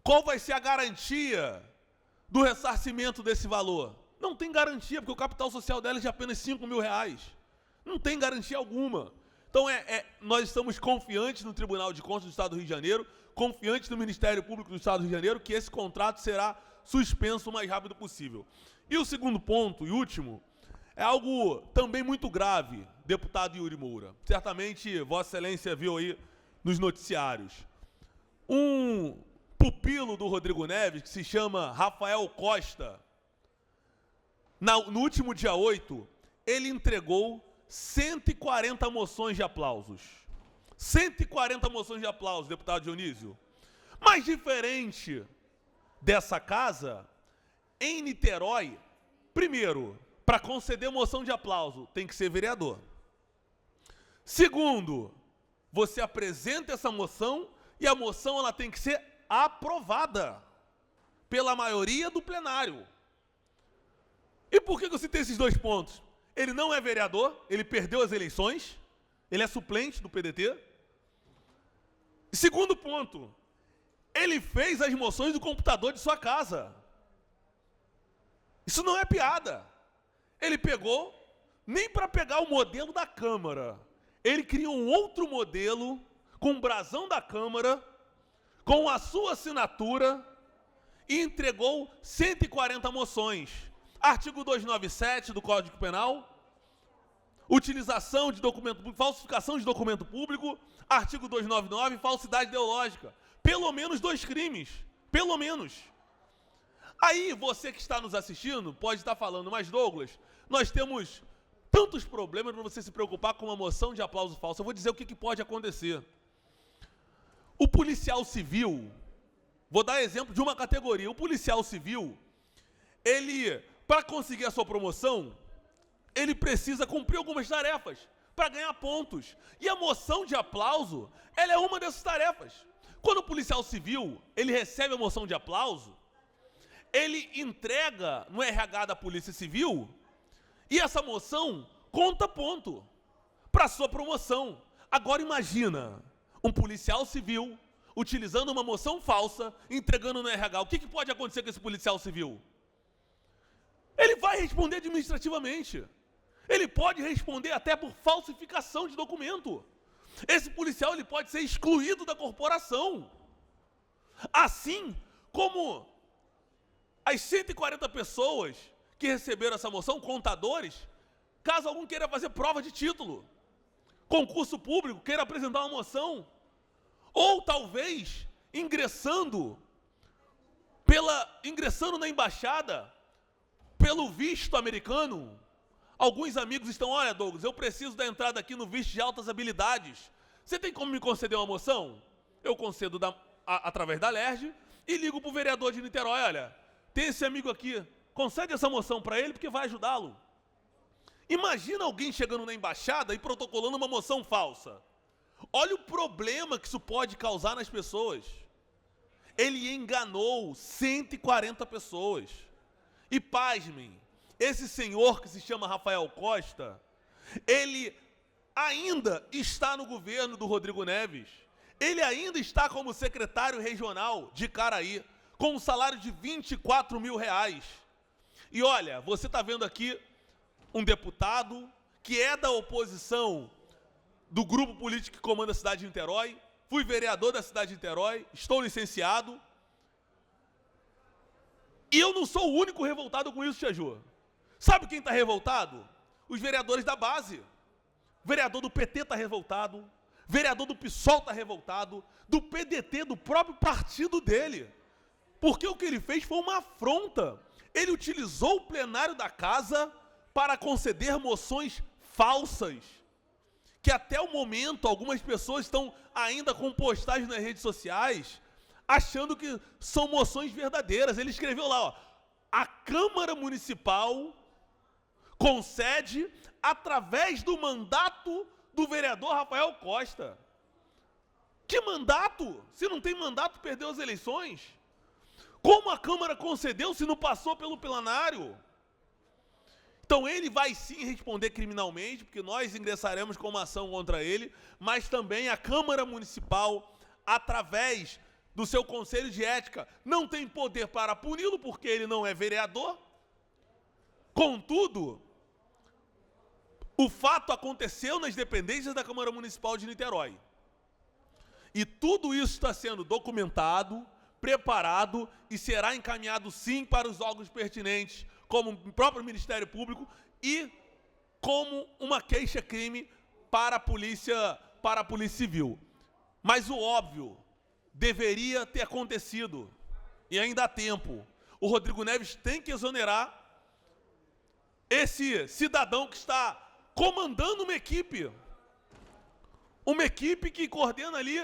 qual vai ser a garantia do ressarcimento desse valor? Não tem garantia, porque o capital social dela é de apenas 5 mil reais. Não tem garantia alguma. Então, nós estamos confiantes no Tribunal de Contas do Estado do Rio de Janeiro, confiantes no Ministério Público do Estado do Rio de Janeiro, que esse contrato será suspenso o mais rápido possível. E o segundo ponto, e último, é algo também muito grave, deputado Yuri Moura. Certamente, Vossa Excelência viu aí nos noticiários. Um pupilo do Rodrigo Neves, que se chama Rafael Costa, no último dia 8, ele entregou 140 moções de aplausos. 140 moções de aplausos, deputado Dionísio. Mas diferente dessa casa, em Niterói, primeiro, para conceder moção de aplauso, tem que ser vereador. Segundo, você apresenta essa moção e a moção ela tem que ser aprovada pela maioria do plenário. E por que eu citei esses dois pontos? Ele não é vereador, ele perdeu as eleições, ele é suplente do PDT. Segundo ponto, ele fez as moções do computador de sua casa. Isso não é piada. Ele pegou, nem para pegar o modelo da Câmara, ele criou um outro modelo, com o brasão da Câmara, com a sua assinatura, e entregou 140 moções. Artigo 297 do Código Penal, utilização de documento público, falsificação de documento público. Artigo 299, falsidade ideológica. Pelo menos 2 crimes. Pelo menos. Aí, você que está nos assistindo pode estar falando, mas Douglas, nós temos tantos problemas para você se preocupar com uma moção de aplauso falso. Eu vou dizer o que pode acontecer. O policial civil, vou dar exemplo de uma categoria. O policial civil, ele, para conseguir a sua promoção, ele precisa cumprir algumas tarefas para ganhar pontos. E a moção de aplauso, ela é uma dessas tarefas. Quando o policial civil, ele recebe a moção de aplauso, ele entrega no RH da Polícia Civil e essa moção conta ponto para a sua promoção. Agora imagina um policial civil utilizando uma moção falsa, entregando no RH. O que pode acontecer com esse policial civil? Ele vai responder administrativamente. Ele pode responder até por falsificação de documento. Esse policial ele pode ser excluído da corporação. Assim como as 140 pessoas que receberam essa moção, contadores, caso algum queira fazer prova de título, concurso público, queira apresentar uma moção, ou talvez ingressando na embaixada pelo visto americano. Alguns amigos estão, olha Douglas, eu preciso da entrada aqui no visto de altas habilidades. Você tem como me conceder uma moção? Eu concedo através da LERJ e ligo para o vereador de Niterói, olha, tem esse amigo aqui, concede essa moção para ele porque vai ajudá-lo. Imagina alguém chegando na embaixada e protocolando uma moção falsa. Olha o problema que isso pode causar nas pessoas. Ele enganou 140 pessoas. E pasmem, esse senhor que se chama Rafael Costa, ele ainda está no governo do Rodrigo Neves. Ele ainda está como secretário regional de Caraí, com um salário de R$24 mil. E olha, você está vendo aqui um deputado que é da oposição do grupo político que comanda a cidade de Niterói. Fui vereador da cidade de Niterói, estou licenciado. E eu não sou o único revoltado com isso, Tia Ju. Sabe quem está revoltado? Os vereadores da base. O vereador do PT está revoltado, vereador do PSOL está revoltado, do PDT, do próprio partido dele. Porque o que ele fez foi uma afronta. Ele utilizou o plenário da casa para conceder moções falsas, que até o momento algumas pessoas estão ainda com postagens nas redes sociais, achando que são moções verdadeiras. Ele escreveu lá, ó, a Câmara Municipal concede através do mandato do vereador Rafael Costa. Que mandato? Se não tem mandato, perdeu as eleições. Como a Câmara concedeu se não passou pelo plenário? Então ele vai sim responder criminalmente, porque nós ingressaremos com uma ação contra ele, mas também a Câmara Municipal, através do seu Conselho de Ética, não tem poder para puni-lo, porque ele não é vereador. Contudo, o fato aconteceu nas dependências da Câmara Municipal de Niterói. E tudo isso está sendo documentado, preparado e será encaminhado sim para os órgãos pertinentes, como o próprio Ministério Público e como uma queixa-crime para a Polícia Civil. Mas o óbvio deveria ter acontecido, e ainda há tempo. O Rodrigo Neves tem que exonerar esse cidadão que está comandando uma equipe que coordena ali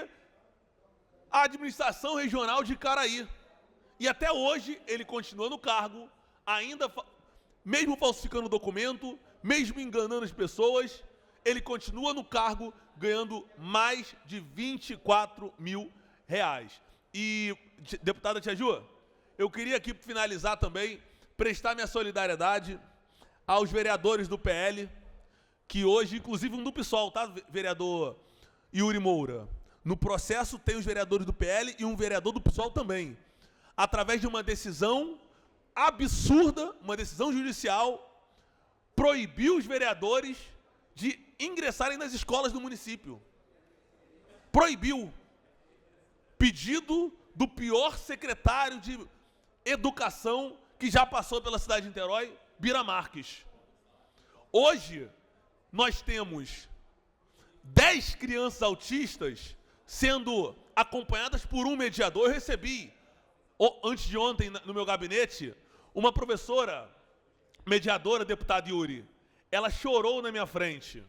a administração regional de Caraí. E até hoje ele continua no cargo, ainda, mesmo falsificando documento, mesmo enganando as pessoas, ele continua no cargo ganhando mais de R$24 mil. E, deputada Tia Ju, eu queria aqui finalizar também, prestar minha solidariedade aos vereadores do PL, que hoje, inclusive um do PSOL, tá, vereador Yuri Moura? No processo tem os vereadores do PL e um vereador do PSOL também. Através de uma decisão absurda, uma decisão judicial, proibiu os vereadores de ingressarem nas escolas do município. Proibiu. Pedido do pior secretário educação que já passou pela cidade de Niterói, Bira Marques. Hoje, nós temos 10 crianças autistas sendo acompanhadas por um mediador. Eu recebi, antes de ontem, no meu gabinete, uma professora mediadora, deputado Yuri. Ela chorou na minha frente.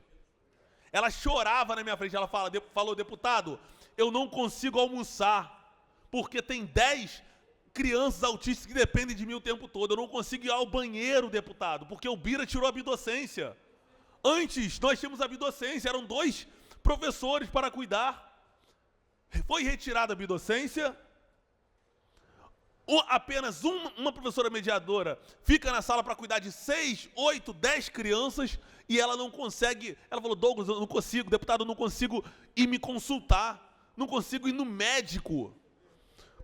Ela chorava na minha frente. Ela falou, deputado, eu não consigo almoçar, porque tem 10 crianças autistas que dependem de mim o tempo todo. Eu não consigo ir ao banheiro, deputado, porque o Bira tirou a bidocência. Antes, nós tínhamos a bidocência, eram 2 professores para cuidar. Foi retirada a bidocência. Apenas uma professora mediadora fica na sala para cuidar de 6, 8, 10 crianças e ela não consegue. Ela falou, Douglas, eu não consigo, deputado, eu não consigo ir me consultar, não consigo ir no médico,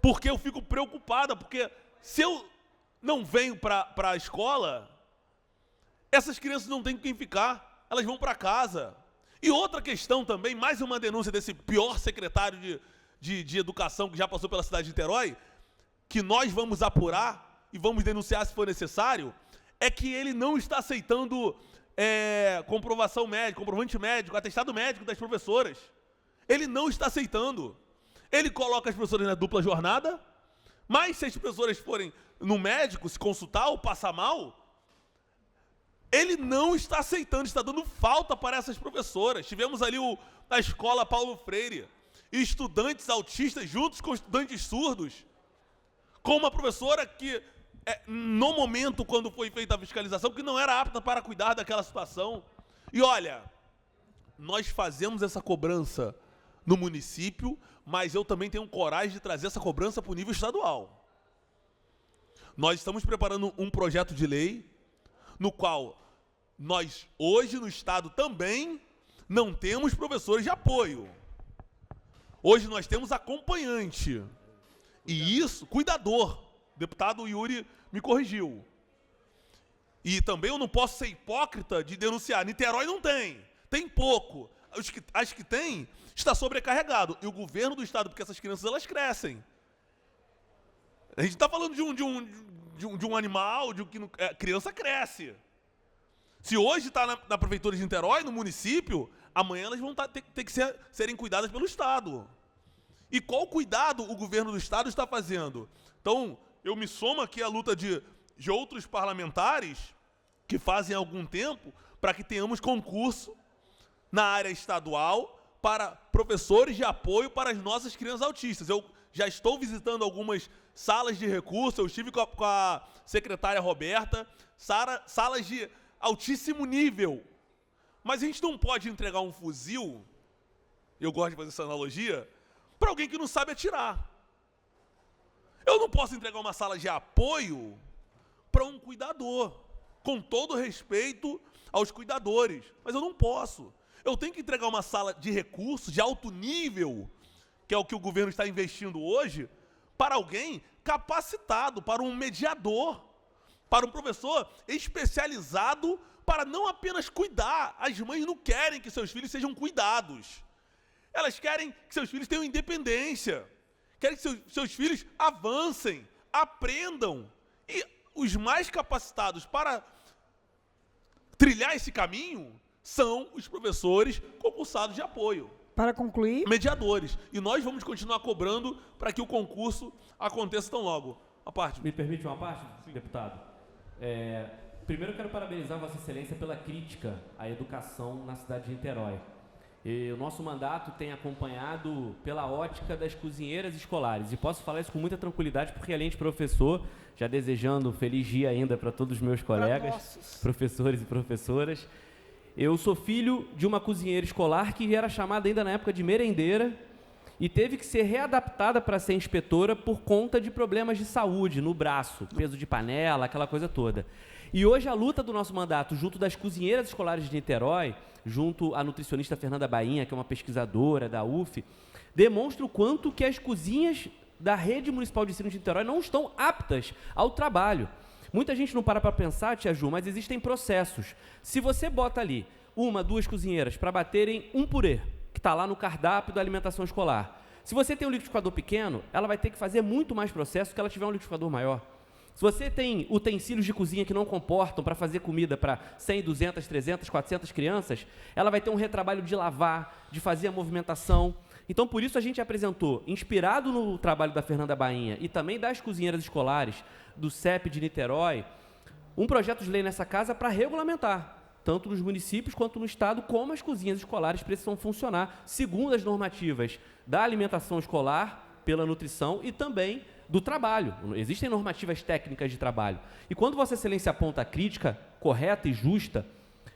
porque eu fico preocupada, porque se eu não venho para a escola, essas crianças não têm com quem ficar, elas vão para casa. E outra questão também, mais uma denúncia desse pior secretário de educação que já passou pela cidade de Niterói, que nós vamos apurar e vamos denunciar se for necessário, é que ele não está aceitando comprovação médica, comprovante médico, atestado médico das professoras. Ele não está aceitando. Ele coloca as professoras na dupla jornada, mas se as professoras forem no médico se consultar ou passar mal, ele não está aceitando, está dando falta para essas professoras. Tivemos ali na escola Paulo Freire, estudantes autistas juntos com estudantes surdos, com uma professora que, no momento, quando foi feita a fiscalização, que não era apta para cuidar daquela situação. E olha, nós fazemos essa cobrança no município, mas eu também tenho coragem de trazer essa cobrança para o nível estadual. Nós estamos preparando um projeto de lei, no qual nós, hoje, no Estado também, não temos professores de apoio. Hoje nós temos acompanhante. E isso, cuidador. O deputado Yuri me corrigiu. E também eu não posso ser hipócrita de denunciar. Niterói não tem. Tem pouco. As que tem, está sobrecarregado. E o governo do Estado, porque essas crianças, elas crescem. A gente está falando de um animal, criança cresce. Se hoje está na prefeitura de Niterói, no município, amanhã elas vão ter que serem cuidadas pelo Estado. E qual cuidado o governo do Estado está fazendo? Então, eu me somo aqui à luta de outros parlamentares que fazem há algum tempo para que tenhamos concurso na área estadual para professores de apoio para as nossas crianças autistas. Eu já estou visitando algumas salas de recurso, eu estive com a secretária Roberta, salas de altíssimo nível. Mas a gente não pode entregar um fuzil, eu gosto de fazer essa analogia, para alguém que não sabe atirar. Eu não posso entregar uma sala de apoio para um cuidador, com todo respeito aos cuidadores, mas eu não posso. Eu tenho que entregar uma sala de recursos de alto nível, que é o que o governo está investindo hoje, para alguém capacitado, para um mediador, para um professor especializado para não apenas cuidar. As mães não querem que seus filhos sejam cuidados. Elas querem que seus filhos tenham independência, querem que seus filhos avancem, aprendam. E os mais capacitados para trilhar esse caminho são os professores concursados de apoio. Para concluir, mediadores. E nós vamos continuar cobrando para que o concurso aconteça tão logo. A parte. Me permite uma parte, deputado? Primeiro eu quero parabenizar Vossa Excelência pela crítica à educação na cidade de Niterói. E o nosso mandato tem acompanhado pela ótica das cozinheiras escolares. E posso falar isso com muita tranquilidade, porque além de professor, já desejando feliz dia ainda para todos os meus colegas, professores e professoras, eu sou filho de uma cozinheira escolar que era chamada ainda na época de merendeira e teve que ser readaptada para ser inspetora por conta de problemas de saúde no braço, peso de panela, aquela coisa toda. E hoje a luta do nosso mandato, junto das cozinheiras escolares de Niterói, junto à nutricionista Fernanda Bainha, que é uma pesquisadora da UF, demonstra o quanto que as cozinhas da Rede Municipal de Ensino de Niterói não estão aptas ao trabalho. Muita gente não para pensar, tia Ju, mas existem processos. Se você bota ali 1, 2 cozinheiras para baterem um purê, que está lá no cardápio da alimentação escolar, se você tem um liquidificador pequeno, ela vai ter que fazer muito mais processo que ela tiver um liquidificador maior. Se você tem utensílios de cozinha que não comportam para fazer comida para 100, 200, 300, 400 crianças, ela vai ter um retrabalho de lavar, de fazer a movimentação. Então, por isso a gente apresentou, inspirado no trabalho da Fernanda Bainha e também das cozinheiras escolares do CEP de Niterói, um projeto de lei nessa casa para regulamentar, tanto nos municípios quanto no estado, como as cozinhas escolares precisam funcionar, segundo as normativas da alimentação escolar, pela nutrição e também do trabalho. Existem normativas técnicas de trabalho. E quando Vossa Excelência aponta a crítica correta e justa,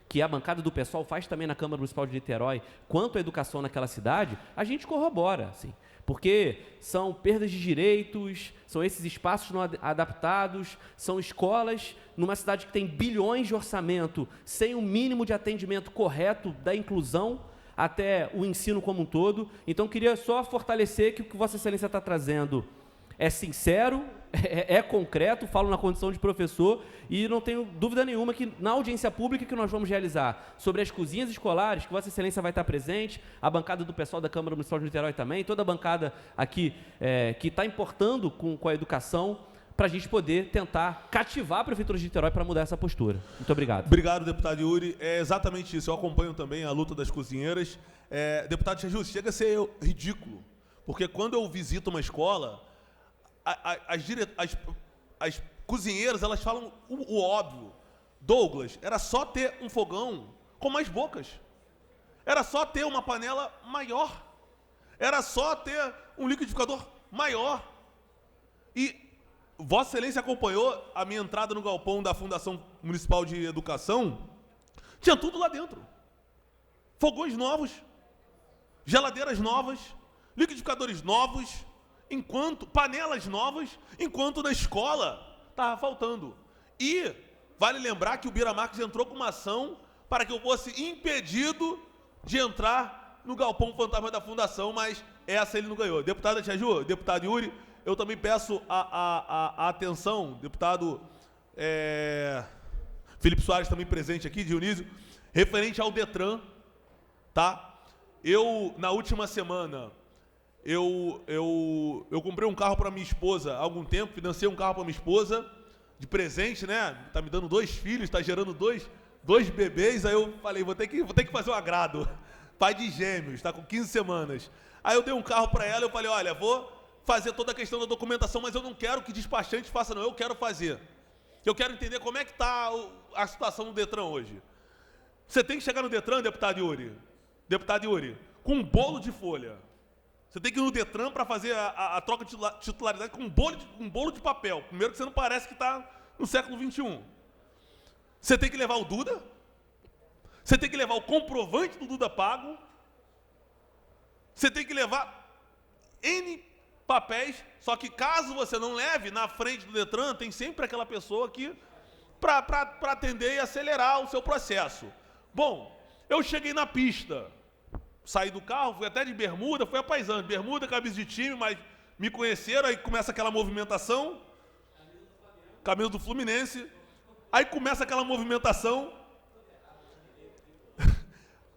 que a bancada do PSOL faz também na Câmara Municipal de Niterói, quanto à educação naquela cidade, a gente corrobora, assim, porque são perdas de direitos, são esses espaços não adaptados, são escolas numa cidade que tem bilhões de orçamento, sem o mínimo de atendimento correto da inclusão até o ensino como um todo. Então, queria só fortalecer que o que Vossa Excelência está trazendo é sincero, é concreto, falo na condição de professor, e não tenho dúvida nenhuma que na audiência pública que nós vamos realizar sobre as cozinhas escolares, que Vossa Excelência vai estar presente, a bancada do pessoal da Câmara Municipal de Niterói também, toda a bancada aqui que está importando com a educação, para a gente poder tentar cativar a Prefeitura de Niterói para mudar essa postura. Muito obrigado. Obrigado, deputado Yuri. É exatamente isso. Eu acompanho também a luta das cozinheiras. Deputado Chajus, chega a ser ridículo, porque quando eu visito uma escola, as cozinheiras, elas falam o óbvio. Douglas, era só ter um fogão com mais bocas. Era só ter uma panela maior. Era só ter um liquidificador maior. E Vossa Excelência acompanhou a minha entrada no galpão da Fundação Municipal de Educação. Tinha tudo lá dentro. Fogões novos, geladeiras novas, liquidificadores novos, panelas novas, enquanto na escola estava faltando. E vale lembrar que o Bira Marques entrou com uma ação para que eu fosse impedido de entrar no galpão fantasma da Fundação, mas essa ele não ganhou. Deputada Tiaju, deputado Yuri, eu também peço a atenção, deputado Felipe Soares também presente aqui, Dionísio, referente ao Detran, tá? Na última semana, eu comprei um carro para minha esposa há algum tempo, financei um carro para minha esposa, de presente, né? Tá me dando 2 filhos, tá gerando dois bebês, aí eu falei, vou ter que fazer um agrado. Pai de gêmeos, tá com 15 semanas. Aí eu dei um carro para ela, eu falei, olha, vou fazer toda a questão da documentação, mas eu não quero que despachante faça, não, eu quero fazer. Eu quero entender como é que está a situação no Detran hoje. Você tem que chegar no Detran, deputado Yuri, com um bolo de folha. Você tem que ir no Detran para fazer a troca de titularidade com um bolo de papel. Primeiro que você não parece que está no século XXI. Você tem que levar o Duda, você tem que levar o comprovante do Duda pago, você tem que levar N papéis, só que caso você não leve, na frente do Detran, tem sempre aquela pessoa aqui para atender e acelerar o seu processo. Bom, eu cheguei na pista, saí do carro, fui até de bermuda, fui a paisana, bermuda, camisa de time, mas me conheceram, aí começa aquela movimentação, camisa do Fluminense, aí começa aquela movimentação,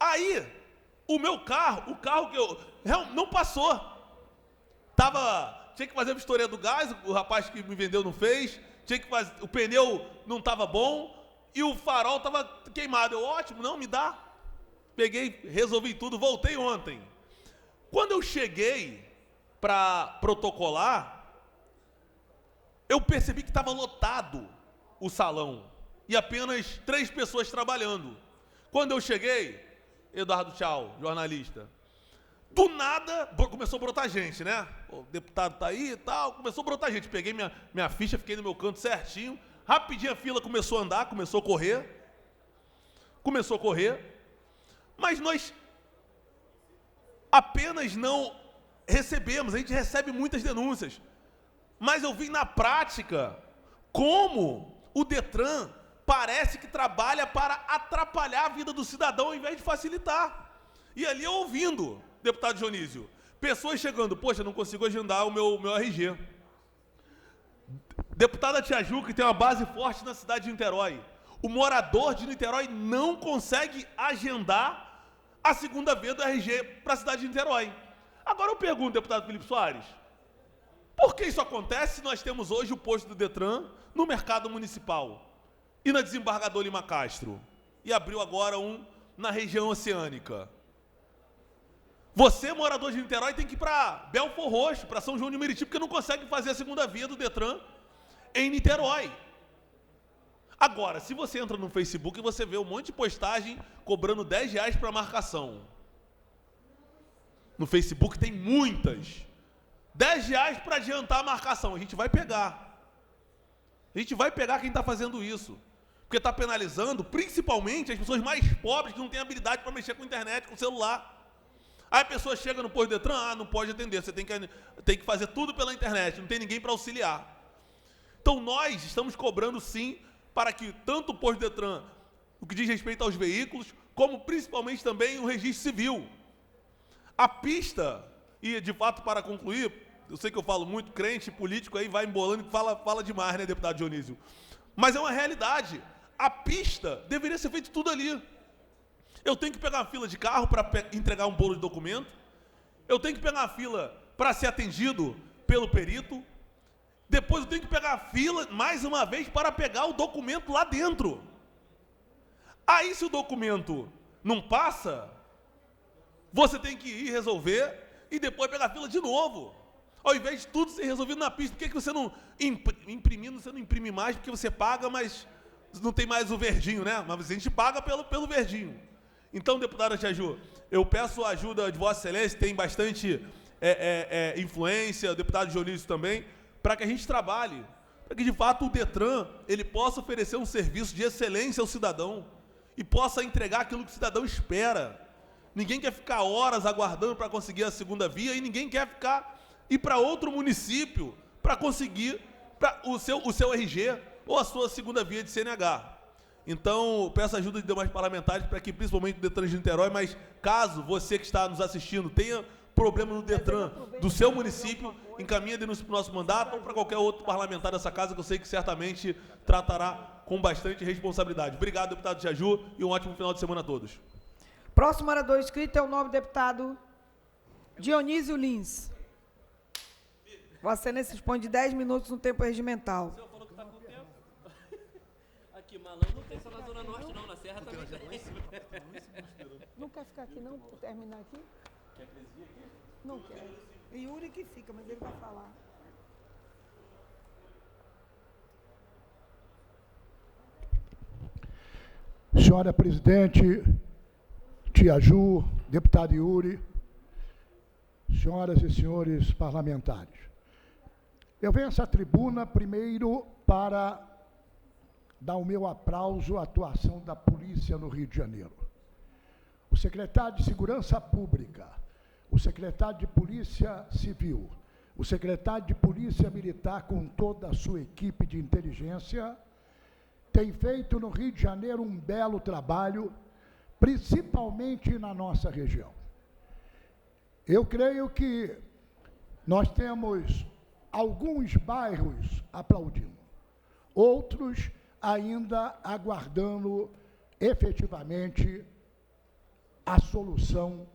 aí o meu carro, o carro que eu não passou, tinha que fazer a vistoria do gás, o rapaz que me vendeu não fez, o pneu não estava bom e o farol estava queimado. Eu, ótimo, não, me dá. Peguei, resolvi tudo, voltei ontem. Quando eu cheguei para protocolar, eu percebi que estava lotado o salão e apenas 3 pessoas trabalhando. Quando eu cheguei, Eduardo Tchau, jornalista, do nada começou a brotar gente, né? O deputado tá aí e tal, começou a brotar gente. Peguei minha ficha, fiquei no meu canto certinho. Rapidinho a fila começou a andar, começou a correr. Mas nós apenas não recebemos, a gente recebe muitas denúncias. Mas eu vi na prática como o Detran parece que trabalha para atrapalhar a vida do cidadão ao invés de facilitar. E ali eu ouvindo, deputado Dionísio, pessoas chegando, poxa, não consigo agendar o meu RG. Deputada Tiaju, que tem uma base forte na cidade de Niterói, o morador de Niterói não consegue agendar a segunda vez do RG para a cidade de Niterói. Agora eu pergunto, deputado Felipe Soares, Por que isso acontece? Nós temos hoje o posto do Detran no mercado municipal e na desembargador Lima Castro. E abriu agora um na região oceânica. Você, morador de Niterói, tem que ir para Belford Roxo, para São João de Meriti, porque não consegue fazer a segunda via do Detran em Niterói. Agora, se você entra no Facebook, você vê um monte de postagem cobrando R$10 para marcação. No Facebook tem muitas. R$10 para adiantar a marcação. A gente vai pegar. A gente vai pegar quem está fazendo isso. Porque está penalizando, principalmente, as pessoas mais pobres que não têm habilidade para mexer com a internet, com o celular. Aí a pessoa chega no posto Detran, não pode atender, você tem que fazer tudo pela internet, não tem ninguém para auxiliar. Então nós estamos cobrando sim, para que tanto o posto Detran, o que diz respeito aos veículos, como principalmente também o registro civil. A pista, e de fato para concluir, eu sei que eu falo muito, crente, político aí vai embolando e fala demais, né, deputado Dionísio? Mas é uma realidade. A pista deveria ser feito tudo ali. Eu tenho que pegar uma fila de carro para entregar um bolo de documento. Eu tenho que pegar uma fila para ser atendido pelo perito. Depois eu tenho que pegar a fila, mais uma vez, para pegar o documento lá dentro. Aí, se o documento não passa, você tem que ir resolver e depois pegar a fila de novo. Ao invés de tudo ser resolvido na pista, por que você não imprimindo, você não imprime mais, porque você paga, mas não tem mais o verdinho, né? Mas a gente paga pelo verdinho. Então, deputada Jaju, eu peço a ajuda de Vossa Excelência, tem bastante influência, o deputado Dionísio também, para que a gente trabalhe, para que de fato o Detran ele possa oferecer um serviço de excelência ao cidadão e possa entregar aquilo que o cidadão espera. Ninguém quer ficar horas aguardando para conseguir a segunda via e ninguém quer ir para outro município para conseguir o seu RG ou a sua segunda via de CNH. Então, peço a ajuda de demais parlamentares para que, principalmente o Detran de Niterói, mas caso você que está nos assistindo tenha problema no Detran do seu município, encaminhe a denúncia para o nosso mandato ou para qualquer outro parlamentar dessa casa, que eu sei que certamente tratará com bastante responsabilidade. Obrigado, deputado Jaju, e um ótimo final de semana a todos. Próximo orador inscrito é o nobre deputado Dionísio Lins. Vossa Excelência dispõe de 10 minutos no tempo regimental. O senhor falou que está com tempo. Aqui, malandro, não tem só na Zona Norte, não. Na Serra também tem. Não quer ficar aqui, não? Terminar aqui? Quer presidir aqui? Não quero. Yuri que fica, mas ele vai falar. Senhora presidente, tia Ju, deputado Yuri, senhoras e senhores parlamentares. Eu venho a essa tribuna primeiro para dar o meu aplauso à atuação da polícia no Rio de Janeiro. O secretário de Segurança Pública, o secretário de Polícia Civil, o secretário de Polícia Militar com toda a sua equipe de inteligência, tem feito no Rio de Janeiro um belo trabalho, principalmente na nossa região. Eu creio que nós temos alguns bairros aplaudindo, outros ainda aguardando efetivamente a solução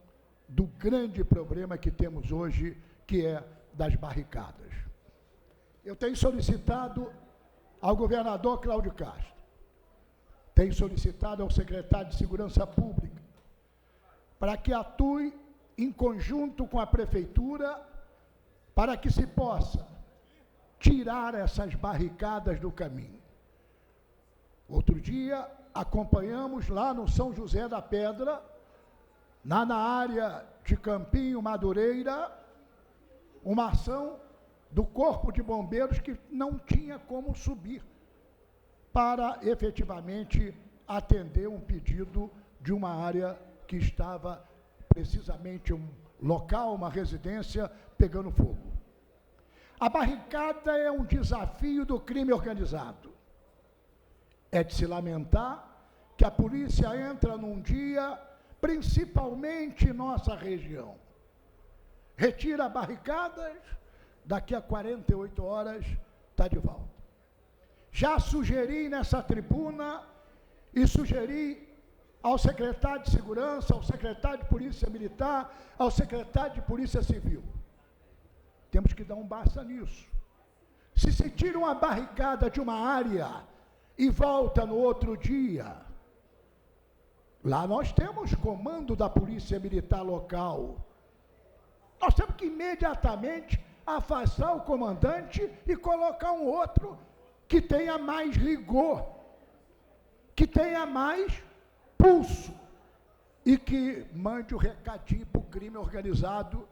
do grande problema que temos hoje, que é das barricadas. Eu tenho solicitado ao governador Cláudio Castro, tenho solicitado ao secretário de Segurança Pública, para que atue em conjunto com a Prefeitura, para que se possa tirar essas barricadas do caminho. Outro dia, acompanhamos lá no São José da Pedra, na área de Campinho, Madureira, uma ação do Corpo de Bombeiros que não tinha como subir para efetivamente atender um pedido de uma área que estava precisamente um local, uma residência, pegando fogo. A barricada é um desafio do crime organizado. É de se lamentar que a polícia entra num dia, principalmente em nossa região, retira barricadas, daqui a 48 horas está de volta. Já sugeri nessa tribuna e sugeri ao secretário de Segurança, ao secretário de Polícia Militar, ao secretário de Polícia Civil. temos que dar um basta nisso. Se tira uma barricada de uma área e volta no outro dia, lá nós temos comando da Polícia Militar local. Nós temos que imediatamente afastar o comandante e colocar um outro que tenha mais rigor, que tenha mais pulso e que mande o recadinho para o crime organizado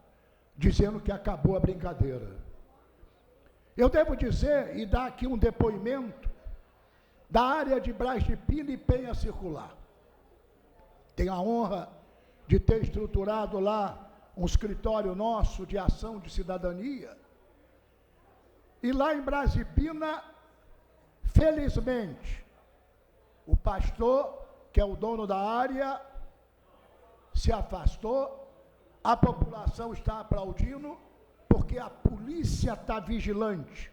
dizendo que acabou a brincadeira. Eu devo dizer e dar aqui um depoimento da área de Braz de Pina e Penha Circular. Tenho a honra de ter estruturado lá um escritório nosso de ação de cidadania. E lá em Braz de Pina, felizmente, o pastor, que é o dono da área, se afastou, a população está aplaudindo, porque a polícia está vigilante.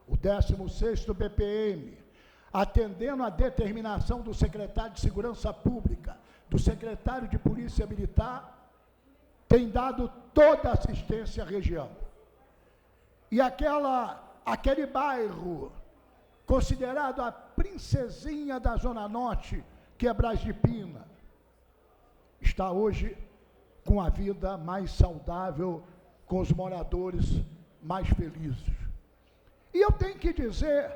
O 16º BPM, atendendo a determinação do secretário de Segurança Pública, do secretário de Polícia Militar, tem dado toda a assistência à região. E aquele bairro, considerado a princesinha da Zona Norte, que é Braz de Pina, está hoje com a vida mais saudável, com os moradores mais felizes. E eu tenho que dizer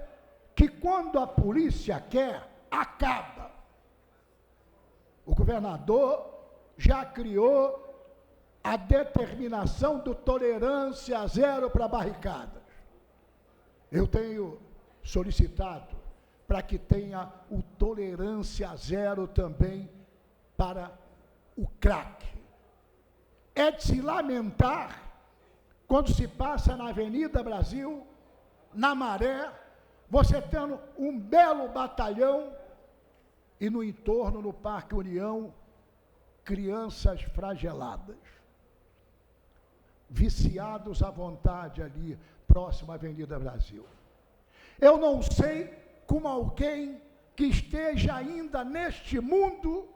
que quando a polícia quer, acaba. O governador já criou a determinação do tolerância zero para barricadas. Eu tenho solicitado para que tenha o tolerância zero também para o crack. É de se lamentar quando se passa na Avenida Brasil, na Maré, você tendo um belo batalhão e no entorno, no Parque União, crianças flageladas, viciados à vontade ali, próximo à Avenida Brasil. Eu não sei como alguém que esteja ainda neste mundo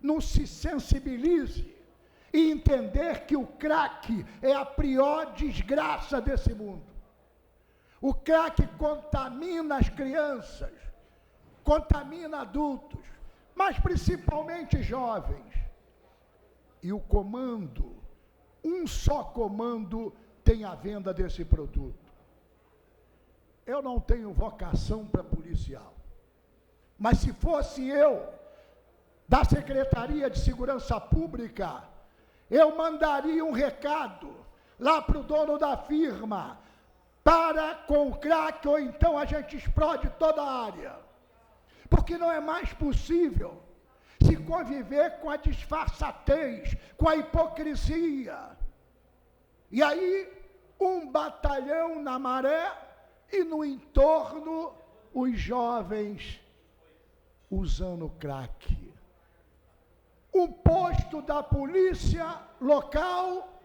não se sensibilize e entender que o crack é a pior desgraça desse mundo. O crack contamina as crianças, contamina adultos, mas principalmente jovens. E o comando, um só comando tem a venda desse produto. Eu não tenho vocação para policial, mas se fosse eu, da Secretaria de Segurança Pública, eu mandaria um recado lá para o dono da firma, para com o crack, ou então a gente explode toda a área. Porque não é mais possível se conviver com a disfarçatez, com a hipocrisia. E aí, um batalhão na Maré e no entorno, os jovens usando crack. Um posto da polícia local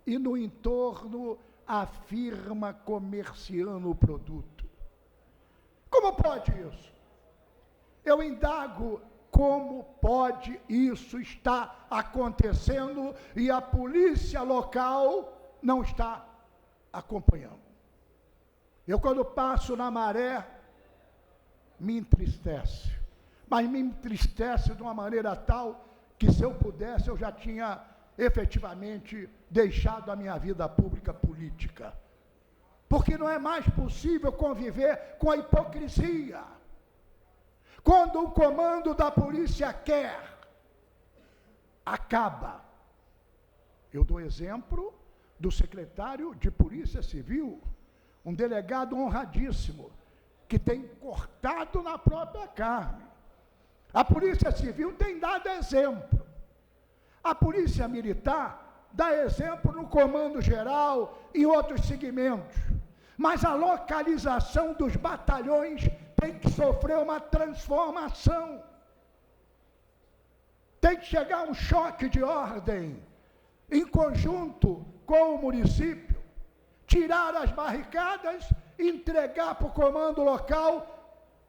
e no entorno a firma comerciando o produto. Como pode isso? Eu indago como pode isso estar acontecendo e a polícia local não está acompanhando. Eu, quando passo na Maré, me entristece, mas me entristece de uma maneira tal que, se eu pudesse, eu já tinha efetivamente deixado a minha vida pública política. Porque não é mais possível conviver com a hipocrisia. Quando o comando da polícia quer, acaba. Eu dou exemplo do secretário de Polícia Civil, um delegado honradíssimo, que tem cortado na própria carne. A Polícia Civil tem dado exemplo. A Polícia Militar dá exemplo no Comando Geral e outros segmentos. Mas a localização dos batalhões tem que sofrer uma transformação. Tem que chegar um choque de ordem, em conjunto com o município, tirar as barricadas, entregar para o comando local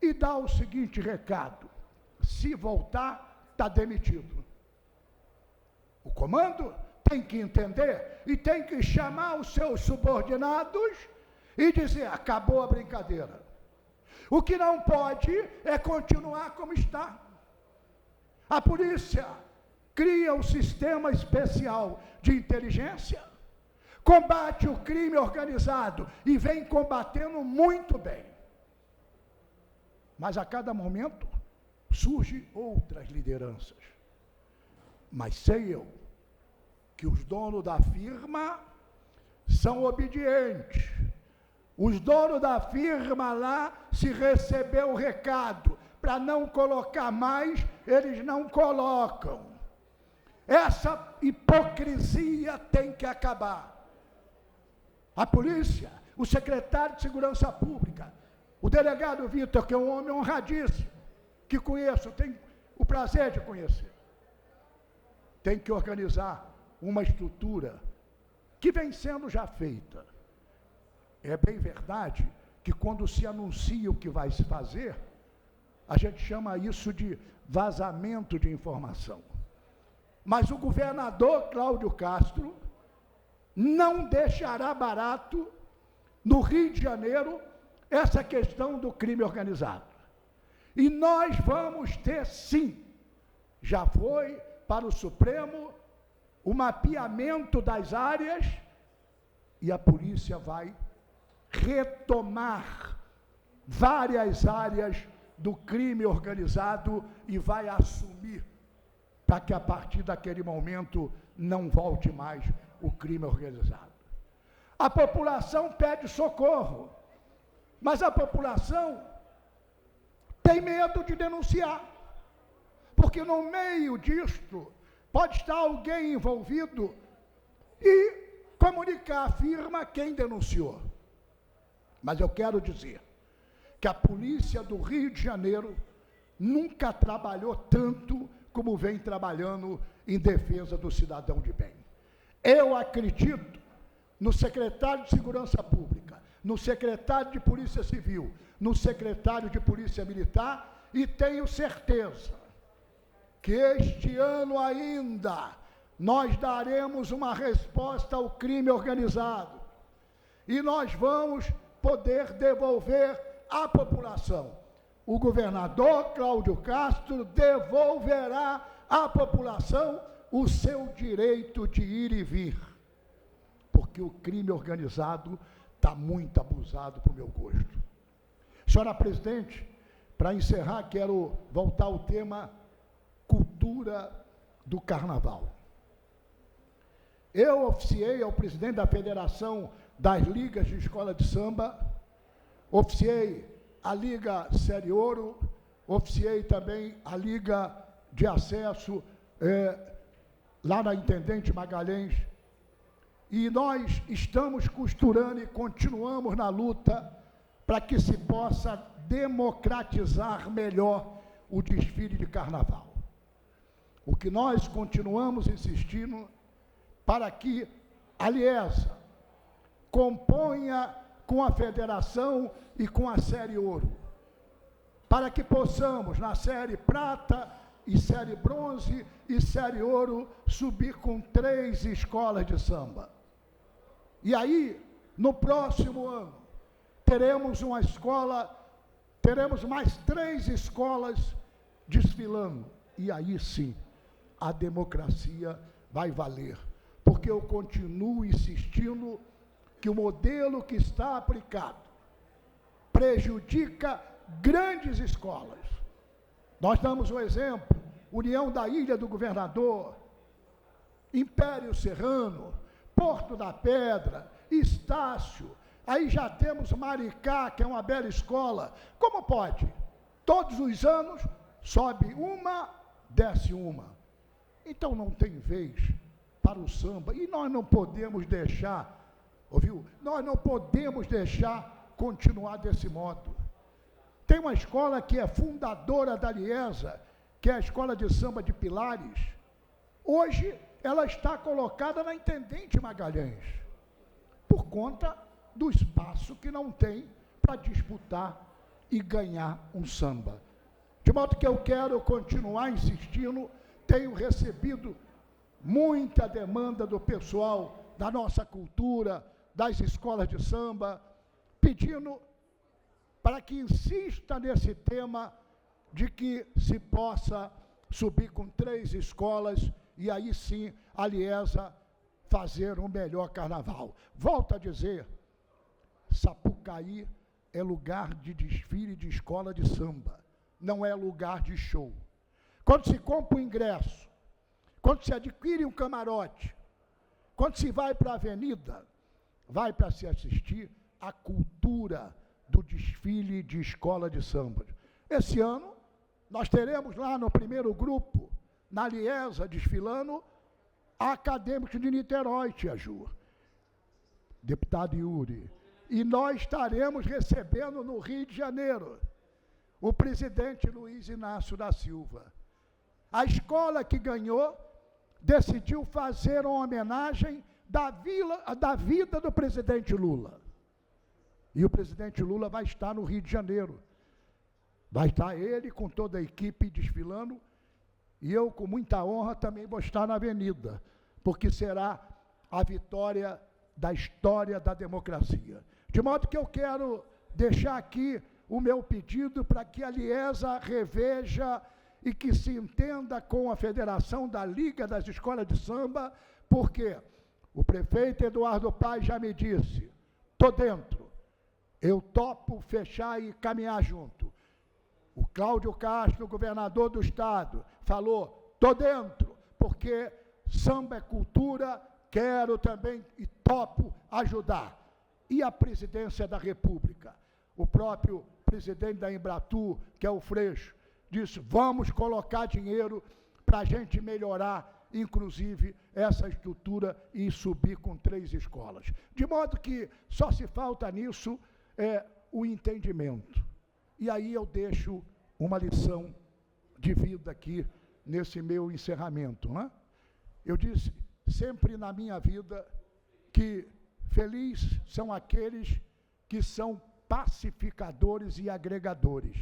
e dar o seguinte recado: se voltar, está demitido. O comando tem que entender e tem que chamar os seus subordinados e dizer, acabou a brincadeira. O que não pode é continuar como está. A polícia cria um sistema especial de inteligência, combate o crime organizado e vem combatendo muito bem. Mas a cada momento surgem outras lideranças. Mas sei eu que os donos da firma são obedientes. Os donos da firma lá, se receber o recado para não colocar mais, eles não colocam. Essa hipocrisia tem que acabar. A polícia, o secretário de Segurança Pública, o delegado Vitor, que é um homem honradíssimo, que conheço, tenho o prazer de conhecer, tem que organizar uma estrutura que vem sendo já feita. É bem verdade que quando se anuncia o que vai se fazer, a gente chama isso de vazamento de informação. Mas o governador Cláudio Castro não deixará barato, no Rio de Janeiro, essa questão do crime organizado. E nós vamos ter, sim, já foi para o Supremo, o mapeamento das áreas, e a polícia vai retomar várias áreas do crime organizado e vai assumir, para que a partir daquele momento não volte mais o crime organizado. A população pede socorro, mas a população tem medo de denunciar, porque no meio disto pode estar alguém envolvido e comunicar à firma quem denunciou. Mas eu quero dizer que a polícia do Rio de Janeiro nunca trabalhou tanto como vem trabalhando em defesa do cidadão de bem. Eu acredito no secretário de Segurança Pública, no secretário de Polícia Civil, no secretário de Polícia Militar, e tenho certeza que este ano ainda nós daremos uma resposta ao crime organizado e nós vamos poder devolver à população. O governador Cláudio Castro devolverá à população o seu direito de ir e vir, porque o crime organizado está muito abusado para o meu gosto. Senhora presidente, para encerrar, quero voltar ao tema cultura do carnaval. Eu oficiei ao presidente da Federação das Ligas de Escola de Samba, oficiei a Liga Série Ouro, oficiei também a Liga de Acesso lá na Intendente Magalhães, e nós estamos costurando e continuamos na luta para que se possa democratizar melhor o desfile de carnaval. O que nós continuamos insistindo para que a Liesa componha com a Federação e com a Série Ouro, para que possamos, na Série Prata e Série Bronze e Série Ouro, subir com 3 escolas de samba. E aí, no próximo ano, teremos uma escola, teremos mais 3 escolas desfilando. E aí sim, a democracia vai valer. Porque eu continuo insistindo que o modelo que está aplicado prejudica grandes escolas. Nós damos um exemplo, União da Ilha do Governador, Império Serrano, Porto da Pedra, Estácio, aí já temos Maricá, que é uma bela escola. Como pode? Todos os anos sobe uma, desce uma. Então não tem vez para o samba, e nós não podemos deixar, ouviu? Nós não podemos deixar continuar desse modo. Tem uma escola que é fundadora da Liesa, que é a Escola de Samba de Pilares. Hoje, ela está colocada na Intendente Magalhães, por conta do espaço que não tem para disputar e ganhar um samba. De modo que eu quero continuar insistindo, tenho recebido muita demanda do pessoal da nossa cultura, das escolas de samba, pedindo para que insista nesse tema de que se possa subir com 3 escolas e aí sim a Liesa fazer um melhor carnaval. Volto a dizer, Sapucaí é lugar de desfile de escola de samba, não é lugar de show. Quando se compra um ingresso, quando se adquire um camarote, quando se vai para a avenida, vai para se assistir à cultura do desfile de escola de samba. Esse ano, nós teremos lá no primeiro grupo, na Liesa, desfilando, a Acadêmicos de Niterói, tia Ju, deputado Yuri. E nós estaremos recebendo no Rio de Janeiro o presidente Luiz Inácio da Silva. A escola que ganhou decidiu fazer uma homenagem da vida do presidente Lula. E o presidente Lula vai estar no Rio de Janeiro. Vai estar ele com toda a equipe desfilando, e eu, com muita honra, também vou estar na avenida, porque será a vitória da história da democracia. De modo que eu quero deixar aqui o meu pedido para que a Liesa reveja e que se entenda com a Federação da Liga das Escolas de Samba, porque o prefeito Eduardo Paes já me disse, estou dentro, eu topo fechar e caminhar junto. O Cláudio Castro, governador do estado, falou, estou dentro, porque samba é cultura, quero também e topo ajudar. E a presidência da República? O próprio presidente da Embratur, que é o Freixo, disse, vamos colocar dinheiro para a gente melhorar, inclusive, essa estrutura e subir com 3 escolas. De modo que só se falta nisso o entendimento. E aí eu deixo uma lição de vida aqui, nesse meu encerramento. Né? Eu disse sempre na minha vida que felizes são aqueles que são pacificadores e agregadores,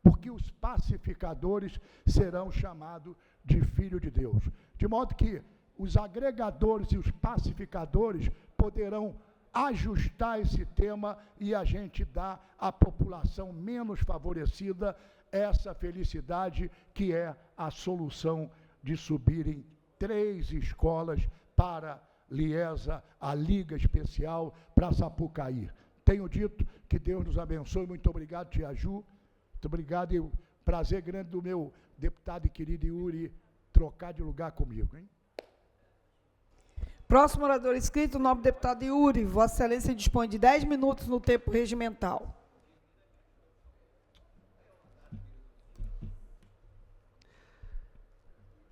porque os pacificadores serão chamados de filho de Deus. De modo que os agregadores e os pacificadores poderão ajustar esse tema e a gente dá à população menos favorecida essa felicidade que é a solução de subirem 3 escolas para Liesa, a Liga Especial para Sapucaí. Tenho dito, que Deus nos abençoe. Muito obrigado, tia Ju. Muito obrigado e o prazer grande do meu deputado e querido Yuri trocar de lugar comigo, hein? Próximo orador inscrito, o nobre deputado Yuri. Vossa Excelência dispõe de 10 minutos no tempo regimental.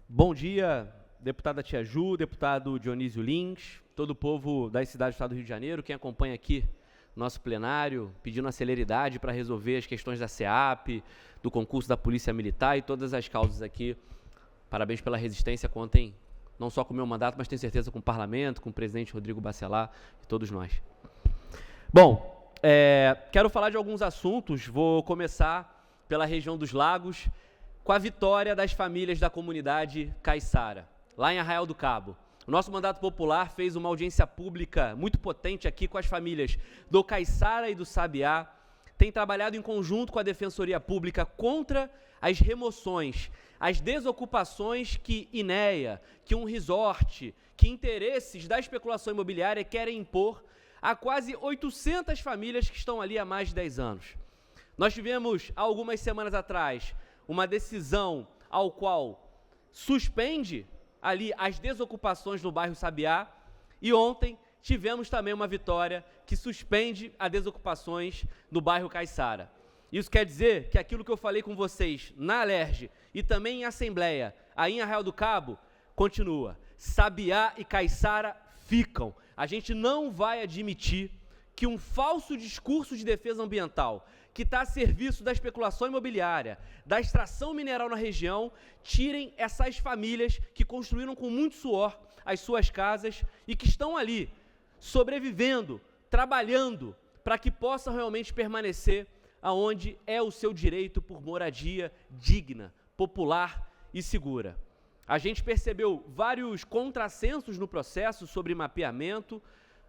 Bom dia, deputada Tia Ju, deputado Dionísio Lins, todo o povo das cidades do estado do Rio de Janeiro, quem acompanha aqui nosso plenário, pedindo a celeridade para resolver as questões da SEAP, do concurso da Polícia Militar e todas as causas aqui. Parabéns pela resistência, contem não só com o meu mandato, mas tenho certeza com o parlamento, com o presidente Rodrigo Bacelar e todos nós. Bom, quero falar de alguns assuntos, vou começar pela região dos Lagos, com a vitória das famílias da comunidade caiçara, lá em Arraial do Cabo. O nosso mandato popular fez uma audiência pública muito potente aqui com as famílias do Caiçara e do Sabiá, tem trabalhado em conjunto com a Defensoria Pública contra as remoções, as desocupações que INEA, que um resort, que interesses da especulação imobiliária querem impor a quase 800 famílias que estão ali há mais de 10 anos. Nós tivemos, há algumas semanas atrás, uma decisão ao qual suspende ali as desocupações no bairro Sabiá, e ontem tivemos também uma vitória que suspende as desocupações no bairro Caiçara. Isso quer dizer que aquilo que eu falei com vocês na Alerj e também em Assembleia, aí em Arraial do Cabo, continua. Sabiá e Caiçara ficam. A gente não vai admitir que um falso discurso de defesa ambiental, que está a serviço da especulação imobiliária, da extração mineral na região, tirem essas famílias que construíram com muito suor as suas casas e que estão ali, sobrevivendo, trabalhando, para que possam realmente permanecer aonde é o seu direito por moradia digna, popular e segura. A gente percebeu vários contrassensos no processo sobre mapeamento.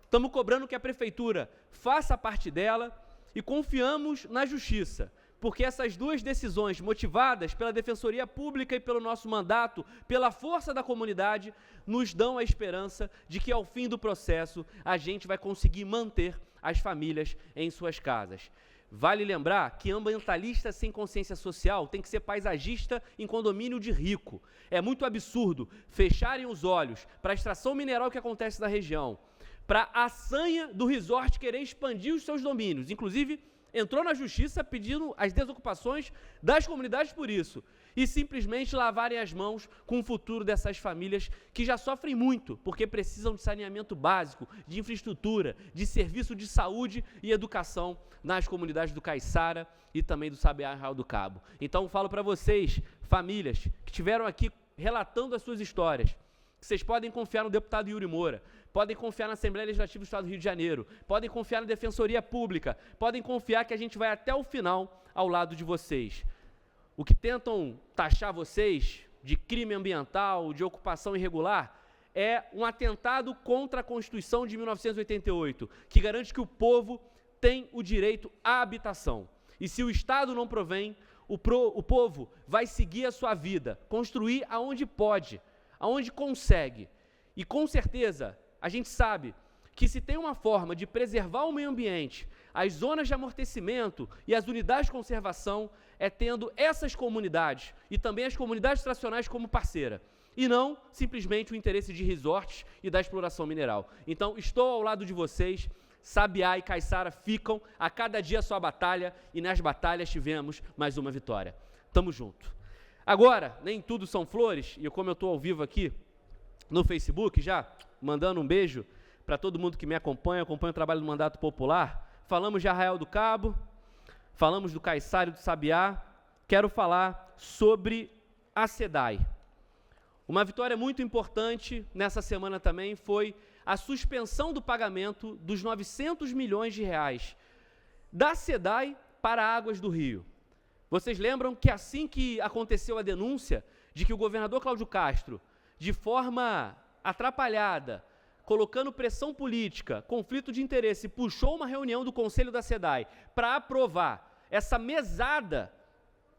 Estamos cobrando que a Prefeitura faça a parte dela e confiamos na Justiça, porque essas duas decisões, motivadas pela Defensoria Pública e pelo nosso mandato, pela força da comunidade, nos dão a esperança de que, ao fim do processo, a gente vai conseguir manter as famílias em suas casas. Vale lembrar que ambientalista sem consciência social tem que ser paisagista em condomínio de rico. É muito absurdo fecharem os olhos para a extração mineral que acontece na região, para a sanha do resort querer expandir os seus domínios. Inclusive, entrou na Justiça pedindo as desocupações das comunidades por isso, e simplesmente lavarem as mãos com o futuro dessas famílias que já sofrem muito, porque precisam de saneamento básico, de infraestrutura, de serviço de saúde e educação nas comunidades do Caiçara e também do Sabiá e Arraial do Cabo. Então, falo para vocês, famílias que estiveram aqui relatando as suas histórias, que vocês podem confiar no deputado Yuri Moura, podem confiar na Assembleia Legislativa do Estado do Rio de Janeiro, podem confiar na Defensoria Pública, podem confiar que a gente vai até o final ao lado de vocês. O que tentam taxar vocês de crime ambiental, de ocupação irregular, é um atentado contra a Constituição de 1988, que garante que o povo tem o direito à habitação. E se o Estado não provém, o povo vai seguir a sua vida, construir aonde pode, aonde consegue. E com certeza, a gente sabe que se tem uma forma de preservar o meio ambiente, as zonas de amortecimento e as unidades de conservação, é tendo essas comunidades e também as comunidades tradicionais como parceira, e não simplesmente o interesse de resorts e da exploração mineral. Então, estou ao lado de vocês, Sabiá e Caiçara ficam a cada dia a sua batalha, e nas batalhas tivemos mais uma vitória. Tamo junto. Agora, nem tudo são flores, e como eu estou ao vivo aqui no Facebook já, mandando um beijo para todo mundo que me acompanha o trabalho do Mandato Popular, falamos de Arraial do Cabo, falamos do Caiçara e do Sabiá, quero falar sobre a SEDAI. Uma vitória muito importante nessa semana também foi a suspensão do pagamento dos 900 milhões de reais da SEDAI para Águas do Rio. Vocês lembram que assim que aconteceu a denúncia de que o governador Cláudio Castro, de forma atrapalhada, colocando pressão política, conflito de interesse, puxou uma reunião do Conselho da SEDAI para aprovar essa mesada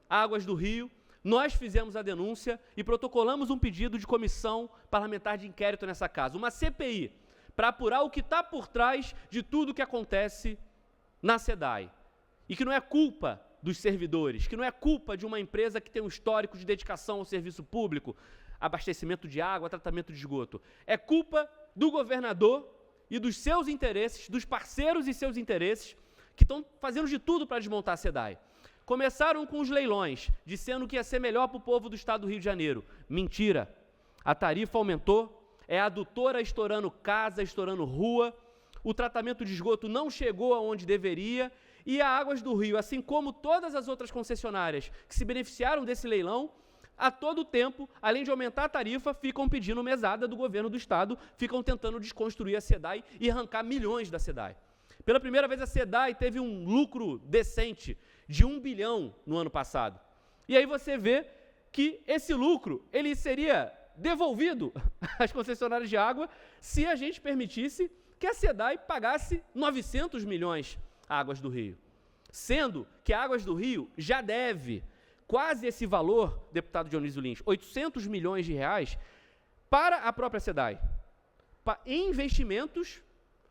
Águas do Rio, nós fizemos a denúncia e protocolamos um pedido de comissão parlamentar de inquérito nessa casa, uma CPI, para apurar o que está por trás de tudo que acontece na SEDAI. E que não é culpa dos servidores, que não é culpa de uma empresa que tem um histórico de dedicação ao serviço público, abastecimento de água, tratamento de esgoto. É culpa do governador e dos seus interesses, dos parceiros e seus interesses, que estão fazendo de tudo para desmontar a SEDAI. Começaram com os leilões, dizendo que ia ser melhor para o povo do Estado do Rio de Janeiro. Mentira. A tarifa aumentou, é a adutora estourando casa, estourando rua, o tratamento de esgoto não chegou aonde deveria, e a Águas do Rio, assim como todas as outras concessionárias que se beneficiaram desse leilão, a todo tempo, além de aumentar a tarifa, ficam pedindo mesada do governo do Estado, ficam tentando desconstruir a SEDAI e arrancar milhões da SEDAI. Pela primeira vez, a SEDAI teve um lucro decente de 1 bilhão no ano passado. E aí você vê que esse lucro ele seria devolvido às concessionárias de água se a gente permitisse que a SEDAI pagasse 900 milhões a Águas do Rio. Sendo que a Águas do Rio já deve quase esse valor, deputado Dionísio Lins, 800 milhões de reais, para a própria SEDAI, em investimentos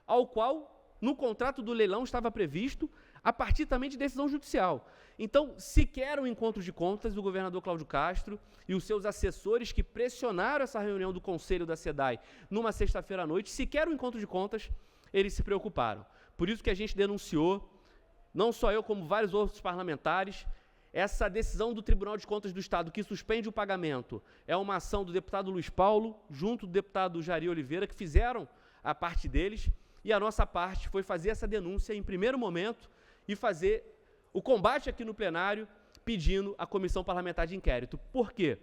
ao qual no contrato do leilão estava previsto, a partir também de decisão judicial. Então, se quer um encontro de contas, o governador Cláudio Castro e os seus assessores que pressionaram essa reunião do Conselho da SEDAI numa sexta-feira à noite, se quer um encontro de contas, eles se preocuparam. Por isso que a gente denunciou, não só eu, como vários outros parlamentares, essa decisão do Tribunal de Contas do Estado que suspende o pagamento. É uma ação do deputado Luiz Paulo, junto do deputado Jari Oliveira, que fizeram a parte deles, e a nossa parte foi fazer essa denúncia em primeiro momento e fazer o combate aqui no plenário, pedindo a comissão parlamentar de inquérito. Por quê?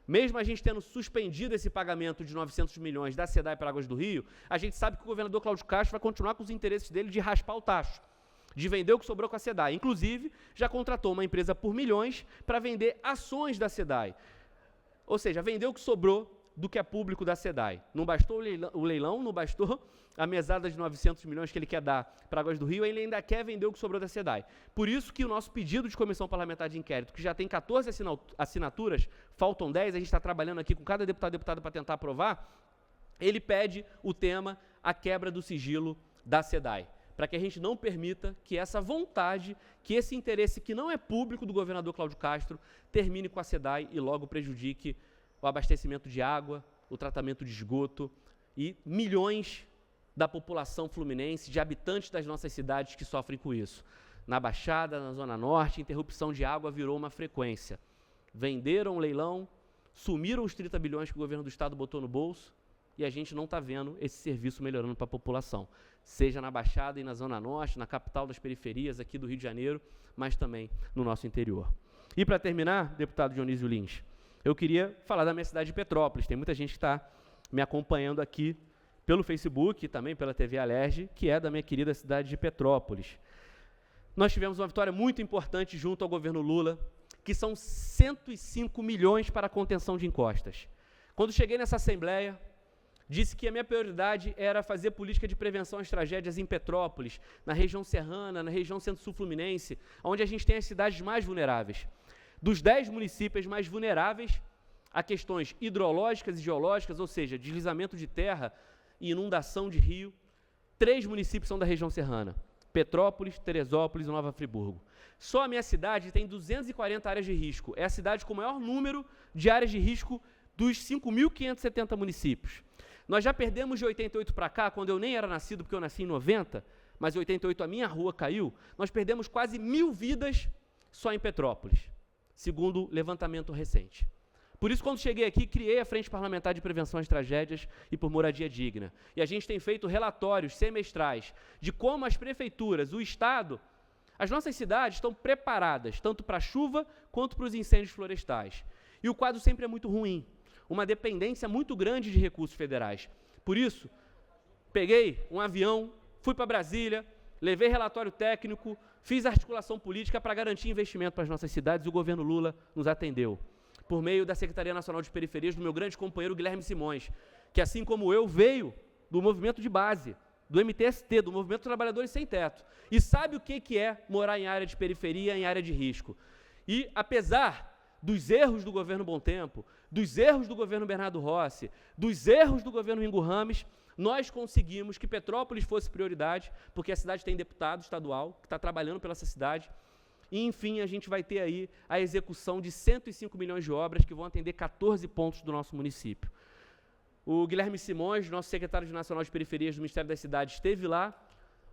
Mesmo a gente tendo suspendido esse pagamento de 900 milhões da SEDAI para Águas do Rio, a gente sabe que o governador Cláudio Castro vai continuar com os interesses dele de raspar o tacho, de vender o que sobrou com a SEDAI. Inclusive, já contratou uma empresa por milhões para vender ações da SEDAI. ou seja, vendeu o que sobrou do que é público da SEDAI. Não bastou o leilão, não bastou a mesada de 900 milhões que ele quer dar para Águas do Rio, ele ainda quer vender o que sobrou da SEDAI. Por isso que o nosso pedido de comissão parlamentar de inquérito, que já tem 14 assinaturas, faltam 10, a gente está trabalhando aqui com cada deputado e deputada para tentar aprovar, ele pede o tema, a quebra do sigilo da SEDAI, para que a gente não permita que essa vontade, que esse interesse que não é público do governador Cláudio Castro, termine com a SEDAI e logo prejudique o abastecimento de água, o tratamento de esgoto e milhões da população fluminense, de habitantes das nossas cidades que sofrem com isso. Na Baixada, na Zona Norte, interrupção de água virou uma frequência. Venderam o leilão, sumiram os 30 bilhões que o governo do estado botou no bolso e a gente não está vendo esse serviço melhorando para a população, seja na Baixada e na Zona Norte, na capital das periferias aqui do Rio de Janeiro, mas também no nosso interior. E para terminar, deputado Dionísio Lins, eu queria falar da minha cidade de Petrópolis. Tem muita gente que está me acompanhando aqui pelo Facebook e também pela TV Alerj, que é da minha querida cidade de Petrópolis. Nós tivemos uma vitória muito importante junto ao governo Lula, que são 105 milhões para a contenção de encostas. Quando cheguei nessa Assembleia, disse que a minha prioridade era fazer política de prevenção às tragédias em Petrópolis, na região serrana, na região centro-sul fluminense, onde a gente tem as cidades mais vulneráveis. Dos 10 municípios mais vulneráveis a questões hidrológicas e geológicas, ou seja, deslizamento de terra e inundação de rio, 3 municípios são da região serrana: Petrópolis, Teresópolis e Nova Friburgo. Só a minha cidade tem 240 áreas de risco. É a cidade com o maior número de áreas de risco dos 5.570 municípios. Nós já perdemos de 88 para cá, quando eu nem era nascido, porque eu nasci em 90, mas em 88 a minha rua caiu, nós perdemos quase 1.000 vidas só em Petrópolis, segundo o levantamento recente. Por isso, quando cheguei aqui, criei a Frente Parlamentar de Prevenção às Tragédias e por Moradia Digna. E a gente tem feito relatórios semestrais de como as prefeituras, o Estado, as nossas cidades estão preparadas, tanto para a chuva quanto para os incêndios florestais. E o quadro sempre é muito ruim, uma dependência muito grande de recursos federais. Por isso, peguei um avião, fui para Brasília, levei relatório técnico, fiz articulação política para garantir investimento para as nossas cidades e o governo Lula nos atendeu, por meio da Secretaria Nacional de Periferias, do meu grande companheiro Guilherme Simões, que, assim como eu, veio do movimento de base, do MTST, do Movimento dos Trabalhadores Sem Teto, e sabe o que é morar em área de periferia, em área de risco. E, apesar dos erros do governo Bom Tempo, dos erros do governo Bernardo Rossi, dos erros do governo Ringo Rames, nós conseguimos que Petrópolis fosse prioridade, porque a cidade tem deputado estadual que está trabalhando pela essa cidade. E, enfim, a gente vai ter aí a execução de 105 milhões de obras que vão atender 14 pontos do nosso município. O Guilherme Simões, nosso secretário nacional de periferias do Ministério das Cidades, esteve lá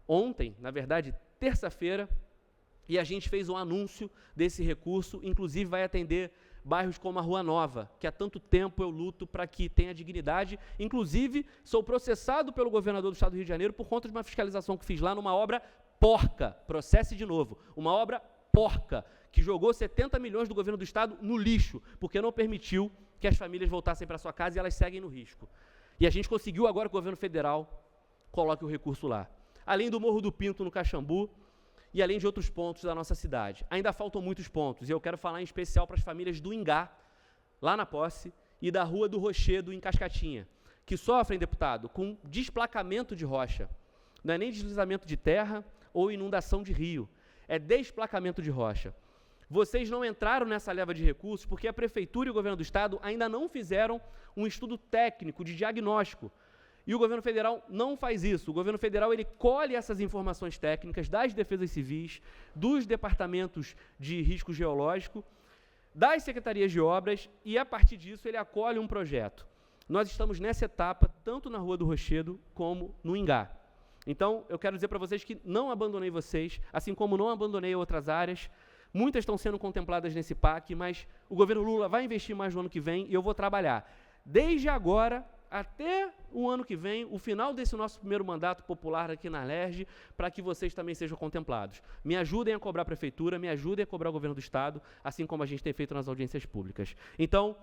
ontem, na verdade, terça-feira, e a gente fez um anúncio desse recurso, inclusive vai atender bairros como a Rua Nova, que há tanto tempo eu luto para que tenha dignidade. Inclusive, sou processado pelo governador do estado do Rio de Janeiro por conta de uma fiscalização que fiz lá numa obra porca, processe de novo, uma obra porca, que jogou 70 milhões do governo do estado no lixo, porque não permitiu que as famílias voltassem para sua casa e elas seguem no risco. E a gente conseguiu agora que o governo federal coloque o recurso lá. Além do Morro do Pinto, no Caxambu, e além de outros pontos da nossa cidade. Ainda faltam muitos pontos, e eu quero falar em especial para as famílias do Ingá, lá na Posse, e da Rua do Rochedo, em Cascatinha, que sofrem, deputado, com desplacamento de rocha. Não é nem deslizamento de terra ou inundação de rio, é desplacamento de rocha. Vocês não entraram nessa leva de recursos porque a Prefeitura e o Governo do Estado ainda não fizeram um estudo técnico de diagnóstico. E o Governo Federal não faz isso. O Governo Federal ele colhe essas informações técnicas das defesas civis, dos departamentos de risco geológico, das secretarias de obras e, a partir disso, ele acolhe um projeto. Nós estamos nessa etapa, tanto na Rua do Rochedo como no Ingá. Então, eu quero dizer para vocês que não abandonei vocês, assim como não abandonei outras áreas. Muitas estão sendo contempladas nesse PAC, mas o governo Lula vai investir mais no ano que vem e eu vou trabalhar desde agora até o ano que vem, o final desse nosso primeiro mandato popular aqui na Alerj, para que vocês também sejam contemplados. Me ajudem a cobrar a Prefeitura, me ajudem a cobrar o governo do Estado, assim como a gente tem feito nas audiências públicas. Então,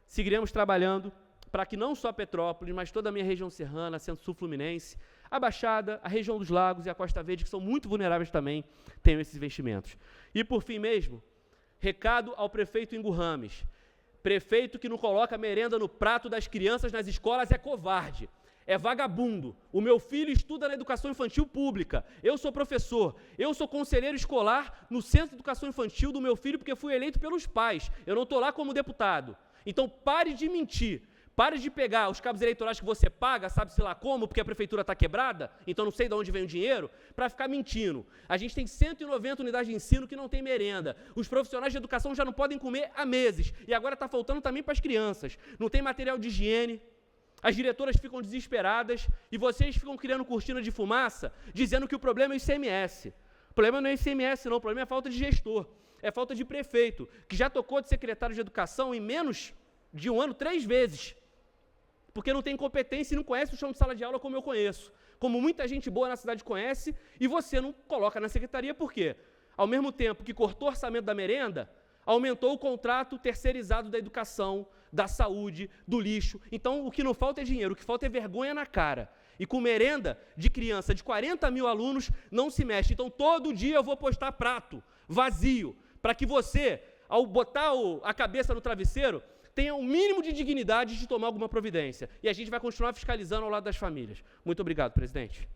seguiremos trabalhando para que não só Petrópolis, mas toda a minha região serrana, centro-sul fluminense, a Baixada, a região dos Lagos e a Costa Verde, que são muito vulneráveis também, tenham esses investimentos. E, por fim mesmo, recado ao prefeito Ringo Rames. Prefeito que não coloca merenda no prato das crianças nas escolas é covarde, é vagabundo. O meu filho estuda na educação infantil pública. Eu sou professor, eu sou conselheiro escolar no Centro de Educação Infantil do meu filho porque fui eleito pelos pais. Eu não estou lá como deputado. Então pare de mentir. Pare de pegar os cabos eleitorais que você paga, sabe-se lá como, porque a prefeitura está quebrada, então não sei de onde vem o dinheiro, para ficar mentindo. A gente tem 190 unidades de ensino que não tem merenda. Os profissionais de educação já não podem comer há meses. E agora está faltando também para as crianças. Não tem material de higiene. As diretoras ficam desesperadas e vocês ficam criando cortina de fumaça, dizendo que o problema é o ICMS. O problema não é o ICMS, não. O problema é a falta de gestor. É a falta de prefeito, que já tocou de secretário de educação em menos de um ano 3 vezes. Porque não tem competência e não conhece o chão de sala de aula como eu conheço. Como muita gente boa na cidade conhece, e você não coloca na secretaria, por quê? Ao mesmo tempo que cortou o orçamento da merenda, aumentou o contrato terceirizado da educação, da saúde, do lixo. Então, o que não falta é dinheiro, o que falta é vergonha na cara. E com merenda de criança de 40 mil alunos, não se mexe. Então, todo dia eu vou postar prato vazio, para que você, ao botar a cabeça no travesseiro, tenha o mínimo de dignidade de tomar alguma providência. E a gente vai continuar fiscalizando ao lado das famílias. Muito obrigado, presidente.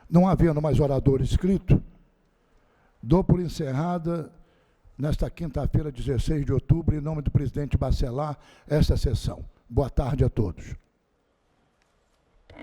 Não havendo mais orador inscrito, dou por encerrada, nesta quinta-feira, 16 de outubro, em nome do presidente Bacelar, esta sessão. Boa tarde a todos.